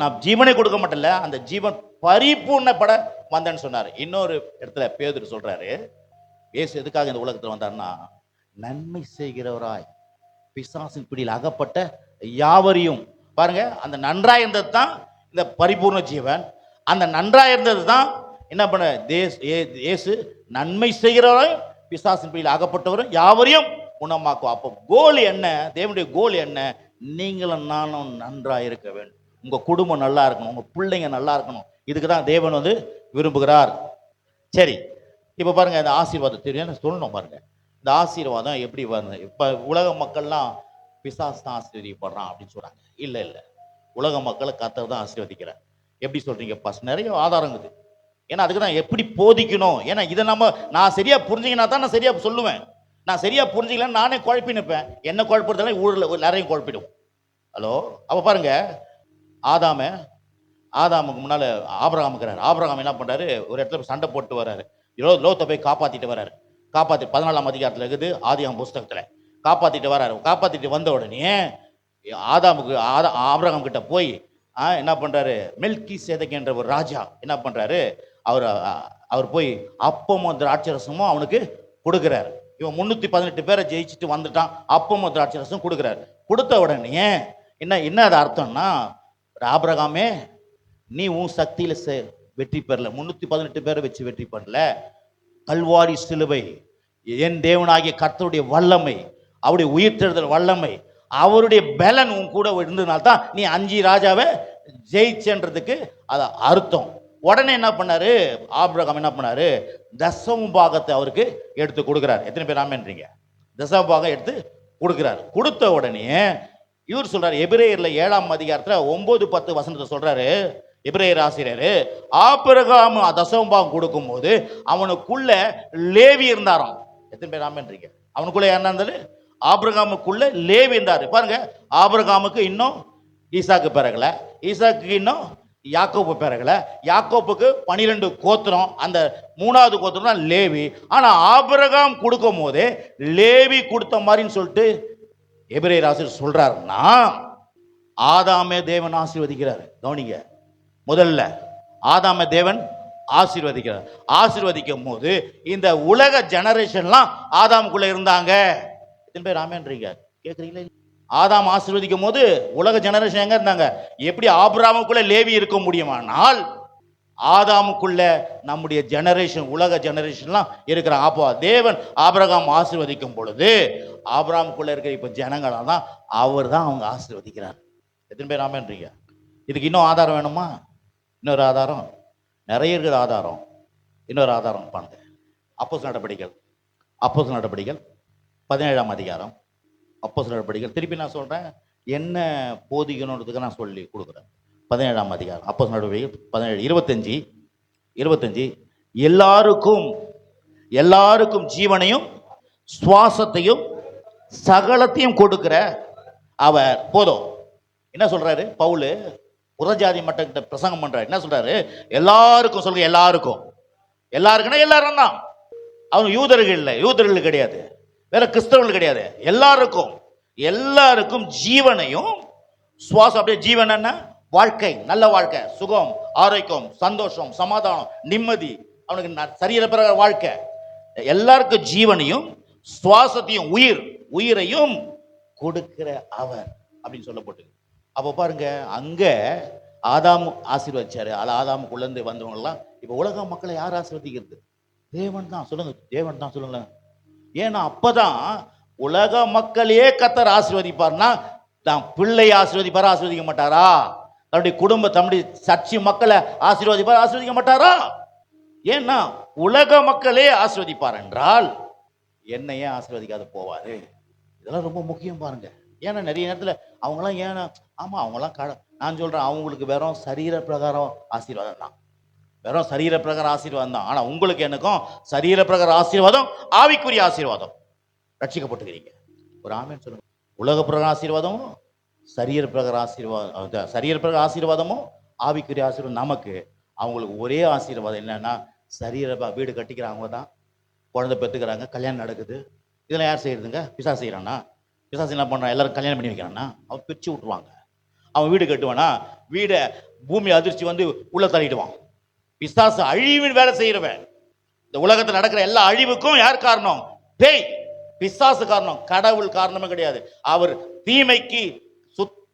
நான் ஜீவனை கொடுக்க மாட்டேன்ல, அந்த ஜீவன் பரிபூர்ணப்பட வந்தேன்னு சொன்னாரு. இன்னொரு இடத்துல பேதுரு சொல்றாரு, இயேசு எதுக்காக இந்த உலகத்துல வந்தாருன்னா, நன்மை செய்கிறவராய் பிசாசின் பிடியில் அகப்பட்ட யாவரையும், பாருங்க, அந்த நன்றாய் இருந்தது தான் இந்த பரிபூர்ண ஜீவன். அந்த நன்றாய் இருந்தது தான் என்ன பண்ண இயேசு நன்மை செய்கிறவரையும் பிசாசின் பிடியில் அகப்பட்டவரும் யாவரையும் குணமாக்கும். அப்போ கோல் என்ன? தேவனுடைய கோல் என்ன? நீங்களும் நானும் நன்றாக இருக்க வேண்டும். உங்க குடும்பம் நல்லா இருக்கணும், உங்க பிள்ளைங்க நல்லா இருக்கணும். இதுக்கு தான் தேவன் விரும்புகிறார். சரி, இப்போ பாருங்க, இந்த ஆசீர்வாதம் தெரியும் சொல்லணும். பாருங்க, இந்த ஆசீர்வாதம் எப்படி வருது? இப்போ உலக மக்கள்லாம் பிசாசு தான் ஆசீர்வதிக்கப்படுறான் அப்படின்னு சொல்றாங்க. இல்லை இல்லை, உலக மக்களை கர்த்தர் தான் ஆசீர்வதிக்கிறார். எப்படி சொல்றீங்க பாஸ்? நிறைய ஆதாரம் இருக்குது. ஏன்னா அதுக்கு தான் எப்படி போதிக்கணும். ஏன்னா இதை நான் சரியா புரிஞ்சிங்கன்னா தான் நான் சரியா சொல்லுவேன். நான் சரியா புரிஞ்சிக்கலன்னு நானே குழப்பி நிற்பேன். என்ன குழப்பறதால ஊரில் நிறைய குழப்பிடும். ஹலோ, அப்போ பாருங்க, ஆதாமுக்கு முன்னால ஆபிரகாமுக்கிறார். ஆபிரகாம் என்ன பண்றாரு? ஒரு இடத்துல சண்டை போட்டு வர்றாரு. லோத்தை போய் காப்பாத்திட்டு வர்றாரு. 14ஆம் அதிகாரத்தில் இருக்குது, ஆதியாகமம் புஸ்தகத்துல. காப்பாத்திட்டு வர்றாரு. காப்பாத்திட்டு வந்த உடனே ஆபிரகாம் கிட்ட போய் என்ன பண்றாரு? மெல்கிசேதேக் என்ற ஒரு ராஜா என்ன பண்றாரு? அவர் போய் அப்பமும் திராட்சரசமும் அவனுக்கு கொடுக்குறாரு. இவன் 318 பேரை ஜெயிச்சுட்டு வந்துட்டான். அப்பமும் திராட்சரசம் கொடுக்குறாரு. கொடுத்த உடனே என்ன அது அர்த்தம்னா, ஆபிரகாமே, நீ உன் சக்தியில வெற்றி பெறல, 318 பேரை வச்சு வெற்றி பெறல. கல்வாரி சிலுவை, என் தேவனாகிய கர்த்தருடைய வல்லமை, அவருடைய உயிர்த்தெழுதல் வல்லமை, அவருடைய பலன் உன் கூட இருந்ததுனால்தான் நீ 5 ராஜாவை ஜெயிச்சன்றதுக்கு அது அர்த்தம். உடனே என்ன பண்ணாரு? ஆபிரகாம் என்ன பண்ணாரு? தசம பாகத்தை அவருக்கு எடுத்து கொடுக்குறாரு. எத்தனை பேர் ஆமென்றீங்க? தசம பாகம் எடுத்து கொடுக்குறாரு. கொடுத்த உடனே இவர் சொல்றாரு, எபிரேயர்ல 7ஆம் அதிகாரத்துல 9-10 வசனத்தை சொல்றாரு. எபிரேயர் ஆசிரியர், ஆபிரகாம் தசம பாகம் கொடுக்கும் போது அவனுக்குள்ள லேவி இருந்தாராம். எத்தனை பேர் ஆமென்றீங்க? அவனுக்குள்ள என்ன இருந்தாரு? ஆபிரகாமுக்குள்ள லேவி இருந்தாரு. பாருங்க, ஆபிரகாமுக்கு இன்னும் ஈசாக்கு பிறகுல, ஈசாக்கு இன்னும் யாக்கோப்பு பிறகுல, யாக்கோப்புக்கு 12 கோத்திரம், அந்த 3வது கோத்திரம் தான் லேவி. ஆனா ஆபிரகாம் கொடுக்கும் போது லேவி கொடுத்த மாதிரின்னு சொல்லிட்டு எபிரேயர் ஆசிரியர் சொல்றாருன்னா, ஆதாமே தேவன் ஆசீர்வதிக்கிறார். கவனிங்க, முதல்ல ஆதாமே தேவன் ஆசீர்வதிக்கிறார். ஆசீர்வதிக்கும் போது இந்த உலக ஜெனரேஷன்லாம் ஆதாமுக்குள்ள இருந்தாங்க. எத்தனை பேர் ஆமென்றீங்க? கேட்குறீங்களா? ஆதாம் ஆசீர்வதிக்கும் போது உலக ஜெனரேஷன் எங்க இருந்தாங்க? எப்படி ஆபிரகாமுக்குள்ள லேவி இருக்க முடியுமானால், ஆதாமுக்குள்ள நம்முடைய ஜெனரேஷன், உலக ஜெனரேஷன்லாம் இருக்கிறாங்க. அப்போ தேவன் ஆபிரகாம் ஆசீர்வதிக்கும் பொழுது ஆபிரகாமுக்குள்ள இருக்கிற இப்ப ஜனங்களால் தான் அவர் தான் அவங்க ஆசீர்வதிக்கிறார். எத்தனை பேர் ஆமென்றீங்க? இதுக்கு இன்னும் ஆதாரம் வேணுமா? இன்னொரு ஆதாரம் நிறைய இருக்குது. ஆதாரம், இன்னொரு ஆதாரம் பாருங்க. அப்போஸ்தலர் நடபடிகள் 17ஆம் அதிகாரம். அப்போஸ்தலர் நடபடிகள், திருப்பி நான் சொல்றேன், என்ன போதிக்கணுன்றதுக்கு நான் சொல்லி கொடுக்குறேன். 17ஆம் அதிகாரம் அப்போஸ்தலர் நடபடிகள் 17 25 எல்லாருக்கும் ஜீவனையும் சுவாசத்தையும் சகலத்தையும் கொடுக்கிற அவர் போதும். என்ன சொல்றாரு பவுல்? புறஜாதி மட்டத்தை பிரசங்கம் பண்றாரு. என்ன சொல்றாரு? எல்லாருக்கும் சொல்லுங்க. எல்லாருக்குன்னா எல்லாரும் தான். அவங்க யூதர்கள் இல்லை, யூதர்கள் கிடையாது, வேற கிறிஸ்தவர்கள் கிடையாது. எல்லாருக்கும் ஜீவனையும் சுவாசம். அப்படியே ஜீவன் என்ன? வாழ்க்கை, நல்ல வாழ்க்கை, சுகம், ஆரோக்கியம், சந்தோஷம், சமாதானம், நிம்மதி, அவனுக்கு சரீர பிறகு வாழ்க்கை. எல்லாருக்கும் ஜீவனையும் சுவாசத்தையும் உயிரையும் கொடுக்கிற அவர் அப்படின்னு சொல்லப்பட்டு. அப்போ பாருங்க, அங்க ஆதாம் ஆசீர்வதிச்சாரு. ஆதாமுக்குள்ளேருந்து வந்தவங்கலாம் இப்ப உலக மக்களை யார் ஆசீர்வதிக்கிறது? தேவன் தான். சொல்லுங்க, தேவன் தான் சொல்லுங்க. ஏன்னா அப்பதான் உலக மக்களையே கர்த்தர் ஆசீர்வதிப்பார்னா, தான் பிள்ளை ஆசீர்வதிக்க மாட்டாரா? தன்னுடைய தன்னுடைய சர்ச்சை மக்களை ஆசீர்வதிக்க மாட்டாரா? ஏன்னா உலக மக்களே ஆசீர்வதிப்பார் என்றால் என்ன ஏன் ஆசீர்வதிக்காத போவாரு? இதெல்லாம் ரொம்ப முக்கியம் பாருங்க. ஏன்னா நிறைய நேரத்தில் அவங்களாம் ஏன்னா அவங்களாம் நான் சொல்றேன், அவங்களுக்கு வெறும் சரீர பிரகாரம் ஆசீர்வாதம் தான், வெறும் சரீர பிரகாரம் ஆசீர்வாதம் தான். ஆனா உங்களுக்கு எனக்கும் சரீர பிரகாரம் ஆசீர்வாதம், ஆவிக்குரிய ஆசீர்வாதம். ரட்சிக்கப்பட்டுக்கிறீங்க. ஒரு ஆமென் சொல்லுங்க. உலக பிரகாரம் ஆசீர்வாதமும் சரீர பிரகாரம் ஆசீர்வாதமும் ஆவிக்குரிய ஆசீர்வாதம் நமக்கு. அவங்களுக்கு ஒரே ஆசீர்வாதம் என்னன்னா, சரீர வீடு கட்டிக்கிறாங்க தான், குழந்தை பெற்றுக்கிறாங்க, கல்யாணம் நடக்குது. இதெல்லாம் யார் செய்யறதுங்க? பிசாசு செய்யறானா? பிசாசு என்ன பண்றான்? எல்லாரும் கல்யாணம் பண்ணி வைக்கிறான்னா அவன் பிரிச்சு விட்டுருவாங்க. அவன் வீடு கட்டுவானா? வீடை பூமி அதிர்ச்சி வந்து உள்ள தள்ளிடுவான். பிசாசு அழிவின் வேலை செய்யறவன். இந்த உலகத்தில் நடக்கிற எல்லா அழிவுக்கும் யார் காரணம்? பேய், பிசாசு காரணம். கடவுள் காரணமே கிடையாது. அவர் தீமைக்கு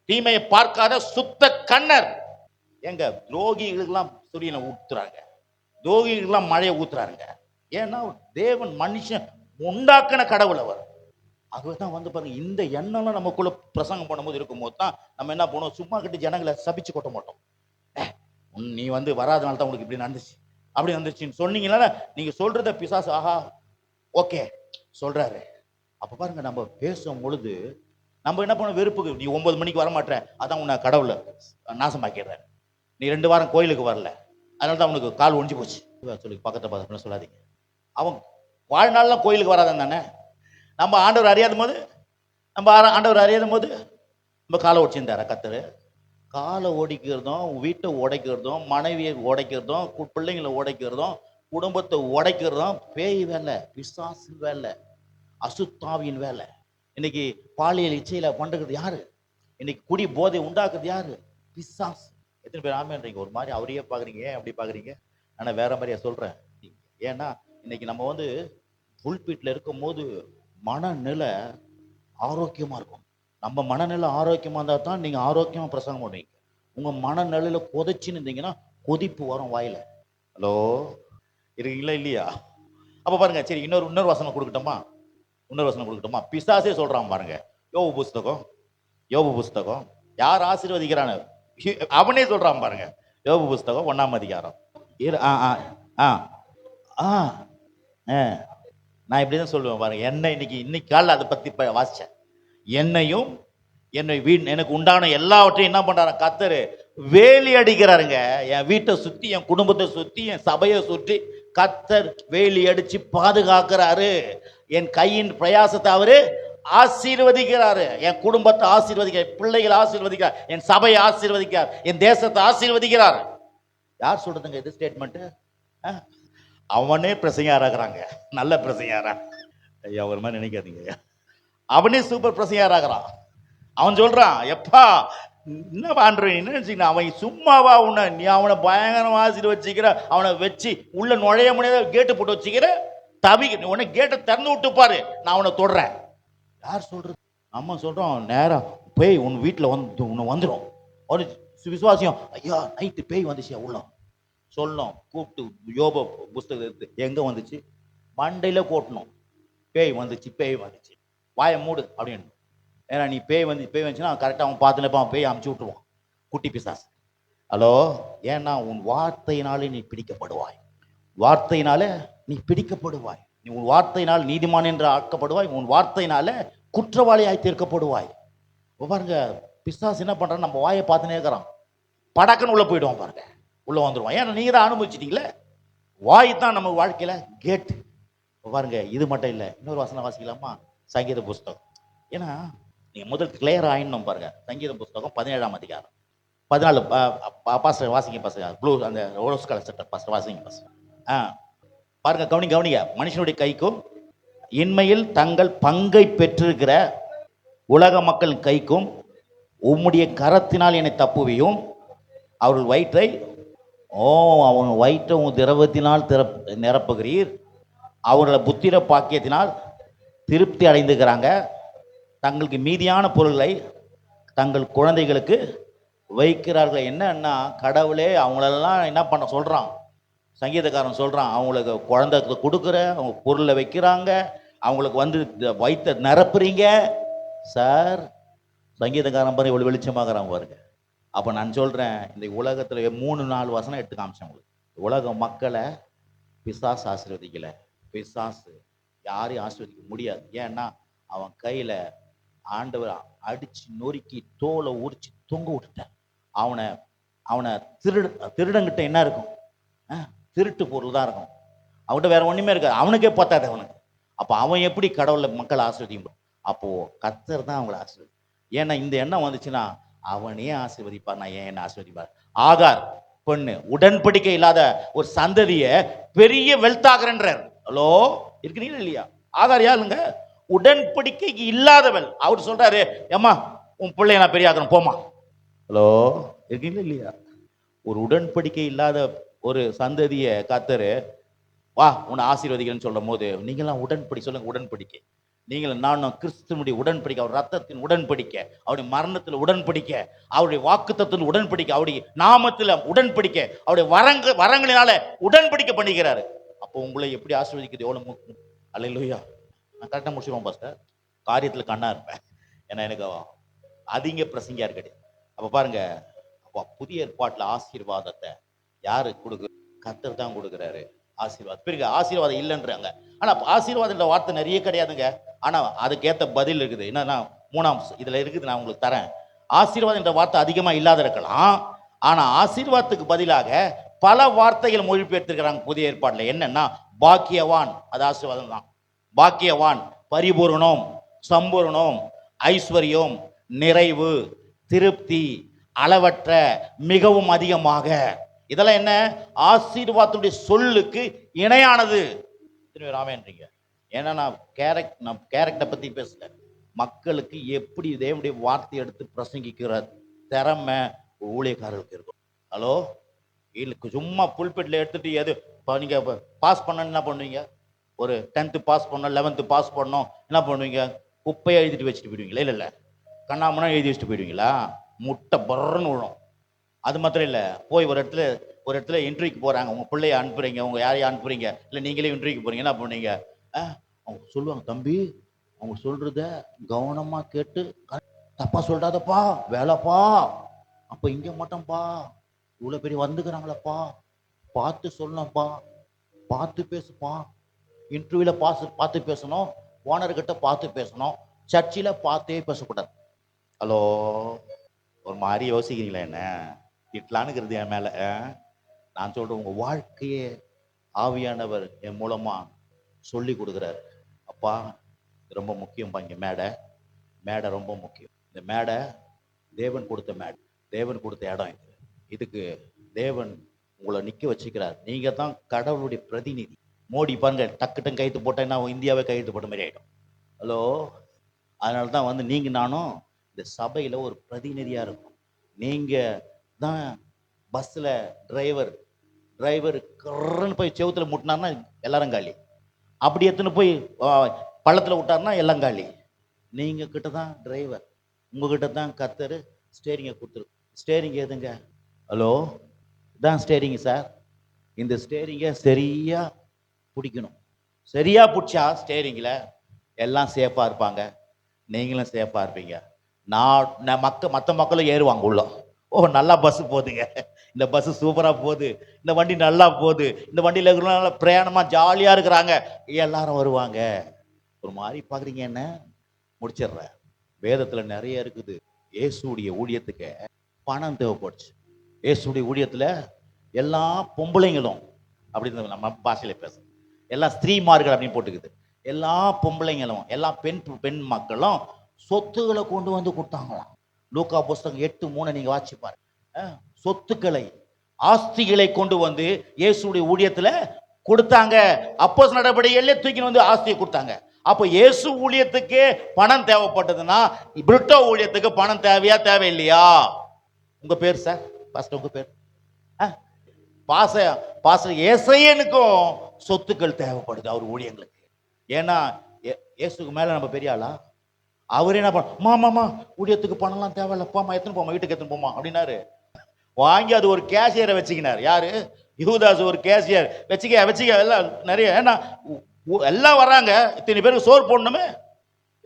தீமையை பார்க்காத சுத்த கண்ணர். எங்க துரோகிகளுக்கெல்லாம் சூரியனை ஊத்துறாங்க, துரோகிகளுக்கெல்லாம் மழையை ஊத்துறாருங்க. ஏன்னா தேவன் மனுஷன் உண்டாக்கின கடவுள் அவர். அதுதான் வந்து பாருங்க, இந்த எண்ணம்லாம் நமக்குள்ள பிரசங்கம் பண்ணும்போது இருக்கும்போது தான் நம்ம என்ன பண்ணுவோம், சும்மா கிட்ட ஜனங்களை சபிச்சு கொட்ட மாட்டோம். நீ வந்து வராதனால தான் உனக்கு இப்படி நடந்துச்சு, அப்படி வந்துச்சுன்னு சொன்னீங்கன்னா நீங்க சொல்றத பிசாசு ஆஹா ஓகே சொல்றாரு. அப்ப பாருங்க, நம்ம பேசும் பொழுது நம்ம என்ன பண்ண, வெறுப்புக்கு நீ 9 மணிக்கு வர மாட்டேற, அதான் உன்னை கடவுளை நாசமாக்கிடுற. நீ 2 வாரம் கோயிலுக்கு வரல, அதனால தான் உனக்கு கால் ஒழிஞ்சு போச்சு சொல்லி பக்கத்தை பார்த்து சொல்லாதீங்க. அவன் வாழ்நாள்லாம் கோயிலுக்கு வராதான் தானே. நம்ம ஆண்டவர் அறியாத போது நம்ம காலை ஒடிச்சிருந்தார கத்தரு. காலை ஓடிக்கிறதும், வீட்டை உடைக்கிறதும், மனைவியை உடைக்கிறதும், பிள்ளைங்களை உடைக்கிறதும், குடும்பத்தை உடைக்கிறதும் பேய் வேலை, பிசாசு வேலை, அசுத்தாவியின் வேலை. இன்னைக்கு பாலியல் இச்சையில பண்றது யாரு? இன்னைக்கு குடி போதை உண்டாக்குறது யாரு? பிசாசு. எத்தனை பேர் ஆமேன்றீங்க? ஒரு மாதிரி அவரையே பாக்குறீங்க, ஏன் அப்படி பாக்குறீங்க? ஆனா வேற மாதிரியா சொல்றேன். ஏன்னா இன்னைக்கு நம்ம வந்து புல்பீட்ல இருக்கும் போது மனநிலை ஆரோக்கியமா இருக்கும். நம்ம மனநிலை ஆரோக்கியமா இருந்தா தான் நீங்க ஆரோக்கியமா பிரசங்கம் பண்ணுவீங்க. உங்க மனநிலையில கொதிச்சுன்னு இருந்தீங்கன்னா கொதிப்பு வரும் வாயில. ஹலோ, இருக்கீங்களா இல்லையா? அப்ப பாருங்க, சரி இன்னொரு வசனம் கொடுக்கட்டுமா? பிசாசே சொல்றான் பாருங்க. யோபு புஸ்தகம் யார் ஆசீர்வதிக்கிறான்னு அவனே சொல்றான் பாருங்க. யோபு புஸ்தகம் 1ஆம் அதிகாரம். நான் இப்படிதான் சொல்லுவேன் பாருங்க. என்ன இன்னைக்கு காலைல அதை பத்தி வாசிச்சேன். என்னையும் எனக்கு உண்டான எல்லாவற்றையும் என்ன பண்றாரு கத்தரு? வேலி அடிக்கிறாருங்க. என் வீட்டை சுத்தி, என் குடும்பத்தை சுத்தி, என் சபையை சுற்றி கத்தர் வேலி அடிச்சு பாதுகாக்கிறாரு. என் கையின் பிரயாசத்தை அவரு ஆசீர்வதிக்கிறாரு. என் குடும்பத்தை ஆசீர்வதிக்கிறார், பிள்ளைகளை ஆசீர்வதிக்கிறார், என் சபையை ஆசீர்வதிக்கிறார், என் தேசத்தை ஆசீர்வதிக்கிறார். யார் சொல்றதுங்க இது ஸ்டேட்மெண்ட்? அவனே பிரசங்காராகிறாங்க. நல்ல பிரசங்காரா ஐயா, ஒரு மாதிரி நினைக்காதீங்க. அவனே சூப்பர் பிரசங்காராகிறான். அவன் சொல்றான், எப்பா என்ன பண்றேன், என்ன நினைச்சீங்கன்னா அவன் சும்மாவா உன்னை, நீ அவனை பயங்கரமா ஆசீர்வதிக்கிற, அவனை வச்சு உள்ள நுழைய முடியாத கேட்டு போட்டு வச்சுக்கிற, உன்னை கேட்டை திறந்து விட்டு பாரு, நான் அவனை தொடுறேன். யார் சொல்றது? நம்ம சொல்றோம், நேரா பேய் உன் வீட்டுல வந்து உன்னை வந்துடும். ஒரு விசுவாசியம், ஐயா நைட்டு பேய் வந்துச்சு உள்ள சொல்லணும். கூப்பிட்டு யோபு புஸ்தகம் எடுத்து எங்க வந்துச்சு, மண்டையில போட்டணும். பேய் வந்துச்சு, வாயை மூடு அப்படின்னு. ஏன்னா நீ பேய் வந்துச்சுன்னா கரெக்டாக அவன் பார்த்துனப்பான், பேய் அமுச்சு விட்டுருவான், குட்டி பிசாசு. ஹலோ, ஏன்னா உன் வார்த்தையினாலே நீ பிடிக்கப்படுவாய். நீ உன் வார்த்தையினால் நீதிமான் என்று ஆக்கப்படுவாய். உன் வார்த்தையினால குற்றவாளியாய் தீர்க்கப்படுவாய். பாருங்க, பிசாசு என்ன பண்றான், நம்ம வாயை பார்த்துனே இருக்கிறான், படக்குன்னு உள்ள போயிடுவான் பாருங்க, உள்ள வந்துடுவான். ஏன்னா நீங்க தான் அனுபவிச்சிட்டீங்களே. வாய் தான் நம்ம வாழ்க்கையில கேட்டு. பாருங்க, இது மட்டும் இல்லை, இன்னொரு வசனம் வாசிக்கலாமா? சங்கீத புஸ்தகம். ஏன்னா நீங்க முதல் கிளியர் ஆயிடணும் பாருங்க. சங்கீத புஸ்தகம் 17ஆம் அதிகாரம் 14. பாஸ்டர் வாசிங்க பாஸ்டர், ப்ளூ அந்த ரோஸ் கலர் சட்டை பாஸ்டர் வாசிங்க பாஸ்டர். பாருங்க, கவனிங்க. மனுஷனுடைய கைக்கும் இன்மையில் தங்கள் பங்கை பெற்றிருக்கிற உலக மக்கள் கைக்கும் உம்முடைய கரத்தினால் என்னை தப்புவியும். அவர்கள் வயிற்றை அவன் வயிற்றை உன் திரவத்தினால் நிரப்புகிறீர். அவர்களை புத்திர பாக்கியத்தினால் திருப்தி அடைந்துக்கிறாங்க. தங்களுக்கு மீதியான பொருள்களை தங்கள் குழந்தைகளுக்கு வைக்கிறார்கள். என்னன்னா கடவுளே அவங்களெல்லாம் என்ன பண்ண சொல்றான், சங்கீதக்காரன் சொல்றான், அவங்களுக்கு குழந்தை கொடுக்குற, அவங்க பொருளை வைக்கிறாங்க, அவங்களுக்கு வந்து வயிற்ற நிரப்புறீங்க சார். சங்கீதக்காரன் பாரு இவ்வளவு வெளிச்சமாகறான் பாருங்க. அப்ப நான் சொல்றேன், இந்த உலகத்துல 3-4 வசனம் எடுத்து காமிச்சேன் உங்களுக்கு. உலக மக்களை பிசாசு ஆசீர்வதிக்கல. பிசாசு யாரையும் ஆசீர்வதிக்க முடியாது. ஏன்னா அவன் கையில ஆண்டவர் அடிச்சு நொறுக்கி தோலை உரிச்சு தொங்க விட்டுட்டார். அவனை திருடங்கிட்ட என்ன இருக்கும், திருட்டு பொருள் தான் இருக்கும். அவன்கிட்ட வேற ஒண்ணுமே இருக்காது, அவனுக்கே பார்த்தாது அவனுக்கு. அப்ப அவன் எப்படி கடவுளை மக்கள் ஆசீர்வதிக்கும்? அப்போ கர்த்தர் தான் அவங்களை ஆசீர்வதி. ஏன்னா இந்த எண்ணம் வந்துச்சுன்னா அவனே ஆசீர்வதிப்பார், நான் ஏன் என்ன ஆசீர்வதிப்பார். ஆகார் பொண்ணு உடன்படிக்கை இல்லாத ஒரு சந்ததிய பெரிய வெல்த்தாகிறன்றார். ஹலோ, இருக்கிறீங்களா இல்லையா? ஆகார் யாருங்க? உடன்படிக்கைக்கு இல்லாதவள். அவர் சொல்றாரு, ஏம்மா உன் பிள்ளைய நான் பெரிய ஆகிறேன் போமா. ஹலோ, இருக்கீங்களா இல்லையா? ஒரு உடன்படிக்கை இல்லாத ஒரு சந்ததியை கர்த்தர் வா உன்னை ஆசீர்வதிக்கிறேன்னு சொல்லும் போது நீங்களாம் உடன்படி சொல்லுங்க, உடன்படிக்கை. நீங்கள் நானும் கிறிஸ்துவனுடைய உடன்படிக்கை, அவர் ரத்தத்தின் உடன்படிக்கை, அவருடைய மரணத்தில் உடன்படிக்கை, அவருடைய வாக்குத்தத்தத்தில் உடன்படிக்கை, அவருடைய நாமத்தில் உடன்படிக்கை, அவருடைய வரங்களினால உடன்படிக்கை பண்ணிக்கிறாரு. அப்போ உங்களை எப்படி ஆசீர்வதிக்கிறது எவ்வளவு அல்லேலூயா. நான் கரெக்டாக முடிச்சுருவோம் பாஸ்டர். காரியத்தில் கண்ணா இருப்பேன். ஏன்னா எனக்கு அதிக பிரசங்கியா கிடையாது. அப்ப பாருங்க, அப்போ புதிய ஏற்பாட்டில் ஆசீர்வாதத்தை யாரு கொடுக்கு? கர்த்தர் தான் கொடுக்குறாரு ஆசீர்வாதம். பிறகு ஆசீர்வாதம் இல்லைன்றாங்க. ஆனா ஆசீர்வாதம் வார்த்தை நிறைய கிடையாதுங்க. ஆனா அதுக்கேற்ற பதில் இருக்குது. என்னன்னா 3ஆம் இதுல இருக்குது, நான் உங்களுக்கு தரேன். ஆசீர்வாதம் என்ற வார்த்தை அதிகமா இல்லாத இருக்கலாம். ஆனா ஆசீர்வாதத்துக்கு பதிலாக பல வார்த்தைகள் மொழிபெயர்த்திருக்கிறாங்க புதிய ஏற்பாட்டில். என்னன்னா பாக்கியவான், அது ஆசீர்வாதம் தான். பாக்கியவான், பரிபூரணம், சம்பூரணம், ஐஸ்வர்யம், நிறைவு, திருப்தி, அளவற்ற, மிகவும் அதிகமாக. இதெல்லாம் என்ன? ஆசீர்வாதத்துடைய சொல்லுக்கு இணையானது. ராமேன்றீங்க. ஏன்னா நான் கேரக்டரை பத்தி பேசல. மக்களுக்கு எப்படி தேவனுடைய வார்த்தை எடுத்து பிரசங்கிக்கிற திறமை ஊழியக்காரர்களுக்கு இருக்கும். ஹலோ, இல்லை சும்மா புல்பெட்டில் எடுத்துட்டு எது இப்போ நீங்கள் பாஸ் பண்ண என்ன பண்ணுவீங்க? ஒரு 10th பாஸ் பண்ணோம், 11th பாஸ் பண்ணோம், என்ன பண்ணுவீங்க? குப்பையை எழுதிட்டு வச்சுட்டு போயிடுவீங்களா? இல்லை இல்லை, கண்ணாமண்ணா எழுதி வச்சுட்டு போயிடுவீங்களா? முட்டை பர்றன்னு விழும். அது மாத்திரம் இல்லை, போய் ஒரு இடத்துல இன்டர்வியூக்கு போகிறாங்க, உங்கள் பிள்ளைய அனுப்புறீங்க, உங்கள் யாரையும் அனுப்புறீங்க, இல்லை நீங்களே இன்டர்வியூக்கு போகிறீங்க, என்ன பண்ணுவீங்க? அவங்க சொல்லுவாங்க, தம்பி அவங்க சொல்கிறத கவனமாக கேட்டு தப்பா சொல்றாதப்பா, வேலைப்பா, அப்போ இங்கே மட்டும்ப்பா, இவ்வளோ பெரிய வந்துக்கிறாங்களப்பா, பார்த்து சொல்லணும்ப்பா, பார்த்து பேசுப்பா, இன்டர்வியூவில் பார்த்து பேசணும், ஓனர்கிட்ட பார்த்து பேசணும், சர்ச்சில் பார்த்தே பேசக்கூடாது. ஹலோ, ஒரு மாதிரி யோசிக்கிறீங்களா? என்ன திட்டலானுங்கிறது என் மேலே? நான் சொல்கிறேன், உங்கள் வாழ்க்கையே ஆவியானவர் என் மூலமாக சொல்லி கொடுக்குறாரு. அப்பா ரொம்ப முக்கியம்ப்பா. இங்கே மேடை ரொம்ப முக்கியம். இந்த மேடை தேவன் கொடுத்த மேடை, தேவன் கொடுத்த இடம் இது. இதுக்கு தேவன் உங்களை நிற்க வச்சுக்கிறார். நீங்கள் தான் கடவுளுடைய பிரதிநிதி. மோடி பாருங்க, டக்குட்டும் கைத்து போட்டேன்னா இந்தியாவே கையெழுத்து போட்ட மாதிரி ஆகிடும். ஹலோ, அதனால தான் நீங்கள் நானும் இந்த சபையில் ஒரு பிரதிநிதியாக இருக்கும். நீங்கள் தான் பஸ்ஸில் டிரைவர் கர்ன்னு போய் செவுத்துல முட்டினார்னா எல்லாரும் காலி. அப்படி எடுத்துன்னு போய் பள்ளத்தில் விட்டார்னா எல்லாம் காலி. நீங்கள் கிட்ட தான் டிரைவர், உங்ககிட்ட தான் கர்த்தர் ஸ்டேரிங்கை கொடுத்துரு. ஸ்டேரிங் எதுங்க? ஹலோ, இதான் ஸ்டேரிங் சார். இந்த ஸ்டேரிங்கை சரியா பிடிக்கணும். சரியா பிடிச்சா ஸ்டேரிங்கில் எல்லாம் சேஃபாக இருப்பாங்க, நீங்களும் சேஃபாக இருப்பீங்க. மற்ற மக்களும் ஏறுவாங்க உள்ள. ஓ, நல்லா பஸ்ஸு போகுதுங்க, இந்த பஸ்ஸு சூப்பராக போகுது, இந்த வண்டி நல்லா போகுது, இந்த வண்டியில் இருக்கிறனால பிரயாணமாக ஜாலியாக இருக்கிறாங்க, எல்லாரும் வருவாங்க. ஒரு மாதிரி பார்க்குறீங்க என்ன? முடிச்சிடுறேன். வேதத்தில் நிறைய இருக்குது. இயேசுடைய ஊழியத்துக்கு பணம் தேவைப்படுச்சு. இயேசுடைய ஊழியத்தில் எல்லா பொம்பளைங்களும், அப்படின்னு நம்ம பாஷையில் பேச, எல்லா ஸ்திரீமார்கள் அப்படின்னு போட்டுக்குது, எல்லா பொம்பளைங்களும் எல்லா பெண் மக்களும் சொத்துக்களை கொண்டு வந்து கொடுத்தாங்களாம். லூக்கா புஸ்தகம் 8:3 நீங்க வாட்சி பாருங்க. சொத்துக்களை, ஆஸ்திகளை கொண்டு வந்து இயேசுடைய ஊழியத்துல கொடுத்தாங்க. அப்போஸ்தலர் நடவடிக்கையிலே தூக்கி வந்து ஆஸ்தியை கொடுத்தாங்க. அப்போ இயேசு ஊழியத்துக்கு பணம் தேவைப்பட்டதுன்னா பிரிட்டோ ஊழியத்துக்கு பணம் தேவையா தேவையில்லையா? உங்க பேர் சார் பாஸ்டர், உங்க பேர் பாஸ்டர் ஏசையனுக்கும் சொத்துக்கள் தேவைப்படுது அவர் ஊழியங்களுக்கு. ஏன்னா இயேசுக்கு மேல நம்ம பெரிய ஆளா? அவர் என்ன பண்ண, மாமா ஊழியத்துக்கு பணம்லாம் தேவையில்ல, போமா எத்தனை போமா, வீட்டுக்கு எத்தனை போமா அப்படின்னாரு. வாங்கி அது ஒரு கேஷியரை வச்சுக்கினார். யாரு? யூதாஸ் ஒரு கேஷியர் வச்சுக்க எல்லாம் நிறைய. ஏன்னா எல்லாம் வர்றாங்க, இத்தனை பேருக்கு சோறு போடணுமே.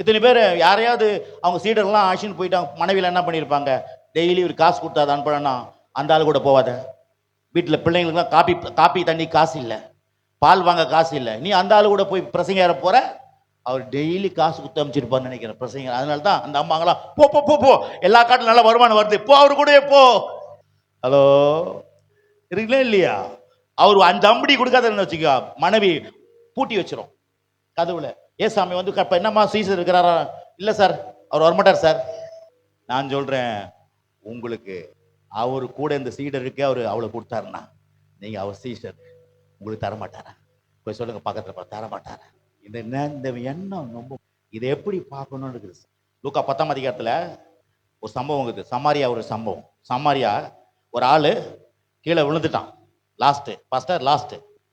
இத்தனை பேர் யாரையாவது அவங்க சீடர்லாம் ஆக்ஷன் போயிட்டாங்க, மனைவியில் என்ன பண்ணியிருப்பாங்க, டெய்லி ஒரு காசு கொடுத்தாது அனுப்பலன்னா அந்த ஆள் கூட போவாத. வீட்டில் பிள்ளைங்களுக்குலாம் காப்பி தண்ணி காசு இல்லை, பால் வாங்க காசு இல்லை, நீ அந்த ஆள் கூட போய் பிரசங்க ஏற போற? அவர் டெய்லி காசு கொடுத்து அமைச்சிருப்பான்னு நினைக்கிறேன் பிரசங்க. அதனால தான் அந்த அம்மாங்களாம் போ போ போ போ, எல்லா காட்டிலும் நல்ல வருமானம் வருது, போ அவரு கூட போ. ஹலோ, இருக்குல்ல இல்லையா? அவர் அந்த அம்படி கொடுக்காதுன்னு வச்சுக்கோ, மனைவி பூட்டி வச்சிரும் கதவுல. ஏசாமி வந்து என்னம்மா சீசர் இருக்கிறாரா? இல்லை சார், அவர் வரமாட்டார் சார். நான் சொல்றேன், உங்களுக்கு அவரு கூட இந்த சீடர் இருக்கு, அவரு அவளை கொடுத்தாருன்னா நீங்க அவர் சீசர், உங்களுக்கு தரமாட்டாரா? போய் சொல்லுங்க பக்கத்துல, தரமாட்டாரா? இந்த எண்ணம் ரொம்ப, இதை எப்படி பார்க்கணும்னு இருக்குது. லூக்கா 10ஆம் அதிகாரத்துல ஒரு சம்பவம் இருக்குது. சமாரியா ஒரு சம்பவம். சமாரியா ஒரு ஆளு கீழே விழுந்துட்டான். லாஸ்ட்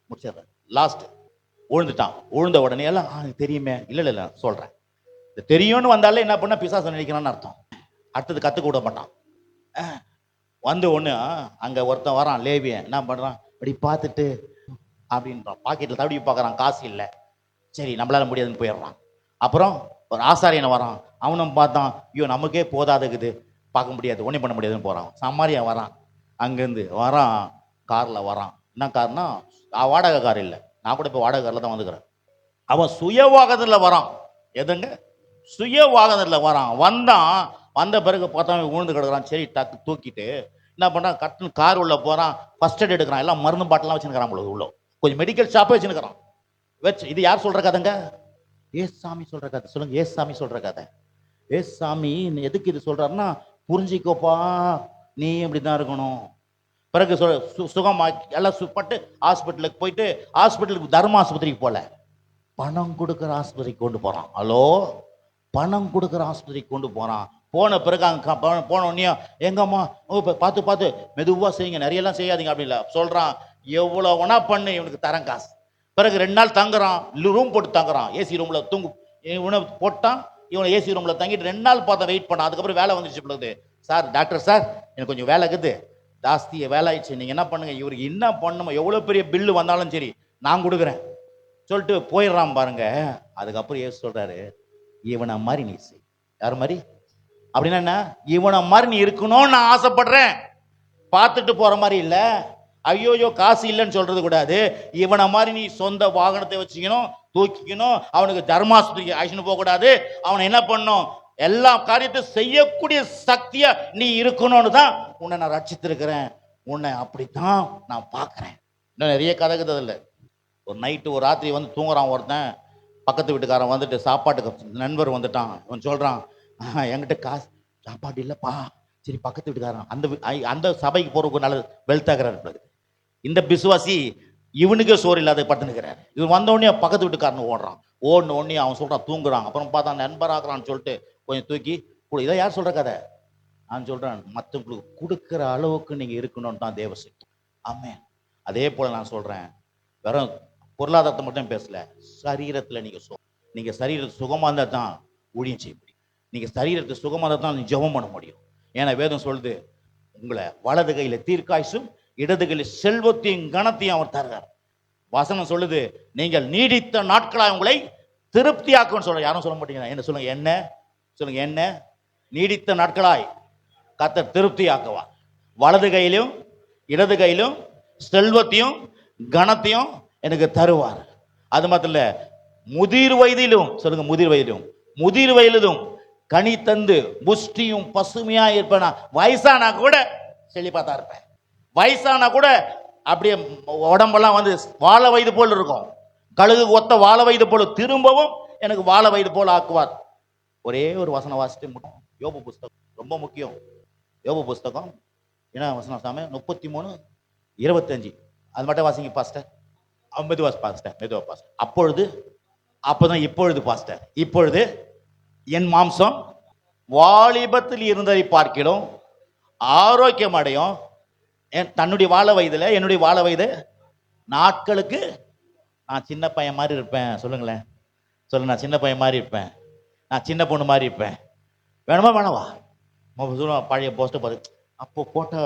முடிச்சிடுறேன். லாஸ்ட் விழுந்துட்டான். விழுந்த உடனே எல்லாம் தெரியுமே, இல்லை சொல்றேன். இந்த தெரியும்னு வந்தாலே என்ன பண்ண, பிசாசு நினைக்கிறான்னு அர்த்தம். அடுத்தது கற்றுக்க விட மாட்டான். வந்து ஒன்று அங்கே ஒருத்தன் வரான், லேவியன். என்ன பண்ணுறான், அப்படி பார்த்துட்டு அப்படின்றான். பாக்கெட்டில் தடவி பார்க்குறான், காசு இல்லை. சரி நம்மளால முடியாதுன்னு போயிடுறான். அப்புறம் ஒரு ஆசாரியனை வரான். அவனும் பார்த்தான், ஐயோ நமக்கே போதாதுக்குது, பார்க்க முடியாது, ஒன்றும் பண்ண முடியாதுன்னு போகிறான். சமாரியா வரான், அங்கேருந்து வரான், காரில் வரான். என்ன காருன்னா, வாடகை கார் இல்லை. நான் கூட இப்போ வாடகை காரில் தான் வந்துக்கிறேன். அவன் சுய வாகனத்தில் வரான். எதுங்க, சுய வாகனத்தில் வரான். வந்த பிறகு பார்த்தா விழுந்து கிடக்குறான். சரி டக்கு தூக்கிட்டு என்ன பண்ணுறான், கட்டுன்னு கார் உள்ள போகிறான். ஃபர்ஸ்ட் எய்ட் எடுக்கிறான். எல்லாம் மருந்து பாட்டெல்லாம் வச்சுருக்கிறான். பொழுது உள்ள கொஞ்சம் மெடிக்கல் ஷாப்பே வச்சுருக்கிறான். இது யார் சொல்கிற கதைங்க? ஏசாமி சொல்கிற கதை. சொல்லுங்க, ஏசாமி சொல்கிற கதை. ஏசாமி எதுக்கு இது சொல்கிறாருன்னா, புரிஞ்சிக்கோப்பா, நீ இப்படி தான் இருக்கணும். பிறகு சுகமாக்கி எல்லாம் பட்டு ஹாஸ்பிட்டலுக்கு போயிட்டு, ஹாஸ்பிட்டலுக்கு தர்ம ஆஸ்பத்திரிக்கு போகல, பணம் கொடுக்குற ஆஸ்பத்திரிக்கு கொண்டு போகிறான். ஹலோ, பணம் கொடுக்குற ஆஸ்பத்திரிக்கு கொண்டு போகிறான். போன பிறகு அங்கே போன உடனே எங்கம்மா பார்த்து மெதுவாக செய்யுங்க, நிறையெல்லாம் செய்யாதீங்க அப்படின்ல சொல்கிறான். எவ்வளோ வேணா பண்ணு, இவனுக்கு தரேன் காசு. பிறகு 2 நாள் தங்குறான். ரூம் போட்டு தங்குறான். ஏசி ரூமில் இவனை போட்டான். இவனை ஏசி ரூமில் தங்கிட்டு 2 நாள் பார்த்தா வெயிட் பண்ணான். அதுக்கப்புறம் வேலை வந்துச்சு பொழுது, சார் டாக்டர் சார் எனக்கு கொஞ்சம் வேலை இருக்குது, ஜாஸ்தியாக வேலை ஆயிடுச்சு, நீங்கள் என்ன பண்ணுங்க, இவருக்கு என்ன பண்ணுமோ எவ்வளோ பெரிய பில்லு வந்தாலும் சரி நான் கொடுக்குறேன் சொல்லிட்டு போயிடுறான் பாருங்க. அதுக்கப்புறம் ஏசு சொல்கிறாரு, இவனை மாதிரி நீ செய். யார் மாதிரி அப்படின்னா என்ன, இவனை மாதிரி நீ இருக்கணும்னு நான் ஆசைப்படுறேன். பார்த்துட்டு போகிற மாதிரி இல்லை, ஐயோயோ காசு இல்லைன்னு சொல்றது கூடாது. இவனை மாதிரி நீ சொந்த வாகனத்தை வச்சுக்கணும், தூக்கிக்கணும், அவனுக்கு தர்மாஸ்பத்திரிக்கு ஆக்ஷன் போகக்கூடாது. அவனை என்ன பண்ணும், எல்லா காரியத்தையும் செய்யக்கூடிய சக்தியா நீ இருக்கணும்னு தான் உன்னை நான் ரட்சித்திருக்கிறேன். உன்னை அப்படித்தான் நான் பார்க்குறேன். இன்னும் நிறைய கதை இல்லை. ஒரு நைட்டு ஒரு ராத்திரி வந்து தூங்குறான் ஒருத்தன். பக்கத்து வீட்டுக்காரன் வந்துட்டு சாப்பாட்டுக்கு நண்பர் வந்துட்டான். இவன் சொல்கிறான், என்கிட்ட காசு சாப்பாடு இல்லைப்பா. சரி பக்கத்து வீட்டுக்காரன் அந்த சபைக்கு போகிறதுக்கு நல்ல வெல்த்தாகிறார். இந்த பிசுவாசி இவனுக்கே சோறு இல்லாத பட்டுனுக்கிறாரு. இவன் வந்தோடனே பக்கத்து வீட்டுக்காரன் ஓடின உடனே அவன் சொல்கிறான் தூங்குறான். அப்புறம் பார்த்தா நண்பராகிறான்னு சொல்லிட்டு கொஞ்சம் தூக்கி இதை யார் சொல்கிற கதை? நான் சொல்கிறேன், மற்றவங்களுக்கு கொடுக்குற அளவுக்கு நீங்கள் இருக்கணும்னு தான் தேவ சக்தி. ஆமென். அதே போல் நான் சொல்கிறேன், வெறும் பொருளாதாரத்தை மட்டும் பேசல, சரீரத்தில் நீங்கள் சரீரத்தை சுகமாக இருந்தால் தான் ஊழியம் செய்ய முடியும். நீங்கள் சரீரத்தை சுகமாக இருந்தால் தான் நீ ஜெபம் பண்ண முடியும். ஏன்னா வேதம் சொல்லுது, உங்களை வலது கையில் தீர்க்காயுசும் இடது கையில் செல்வத்தையும் கனத்தையும் அவர் தருகிறார். வசனம் சொல்லுது, நீங்கள் நீடித்த நாட்களாக உங்களை திருப்தியாக்குன்னு சொல்ற. யாரும் சொல்ல மாட்டீங்க. என்ன சொல்லுங்க, என்ன சொல்லுங்க, என்ன நீடித்த நாட்களாய் கர்த்தர் திருப்தி ஆக்குவார். வலது கையிலும் இடது கையிலும் செல்வத்தையும் கனத்தையும் எனக்கு தருவார். அது மாத்திரம் இல்ல, முதிர் வயதிலும் சொல்லுங்க, முதிர் வயதிலும் கனி தந்து புஷ்டியும் பசுமையா இருப்பேன். வயசானா கூட செழிப்பா தான் இருப்பேன். வயசானா கூட அப்படியே உடம்பெல்லாம் வந்து வாழ வயது போல் இருக்கும். கழுகு ஒத்த வாழ வயது போல திரும்பவும் எனக்கு வாழ வயது போல் ஆக்குவார். ஒரே ஒரு வசனம் வாசிட்டு முடியும். யோபு புஸ்தகம் ரொம்ப முக்கியம். யோபு புஸ்தகம் என்ன வசனம் சாமி? 33:25. அது மட்டும் வாசிங்க பாஸ்டர். மெதுவா பாஸ்டர். இப்பொழுது பாஸ்டர், இப்பொழுது என் மாம்சம் வாலிபத்தில் இருந்ததை பார்க்கிறோம் ஆரோக்கியம் அடையும். தன்னுடைய வாழ வயதுல என்னுடைய வாழ வயது நாட்களுக்கு நான் சின்ன பையன் மாதிரி இருப்பேன். சொல்லுங்களேன், சொல்லுங்க, நான் சின்ன பையன் மாதிரி இருப்பேன், நான் சின்ன பொண்ணு மாதிரி இருப்பேன். வேணுமா வேணவா? பழைய போஸ்ட்டை பார்த்து, அப்போ போட்டோ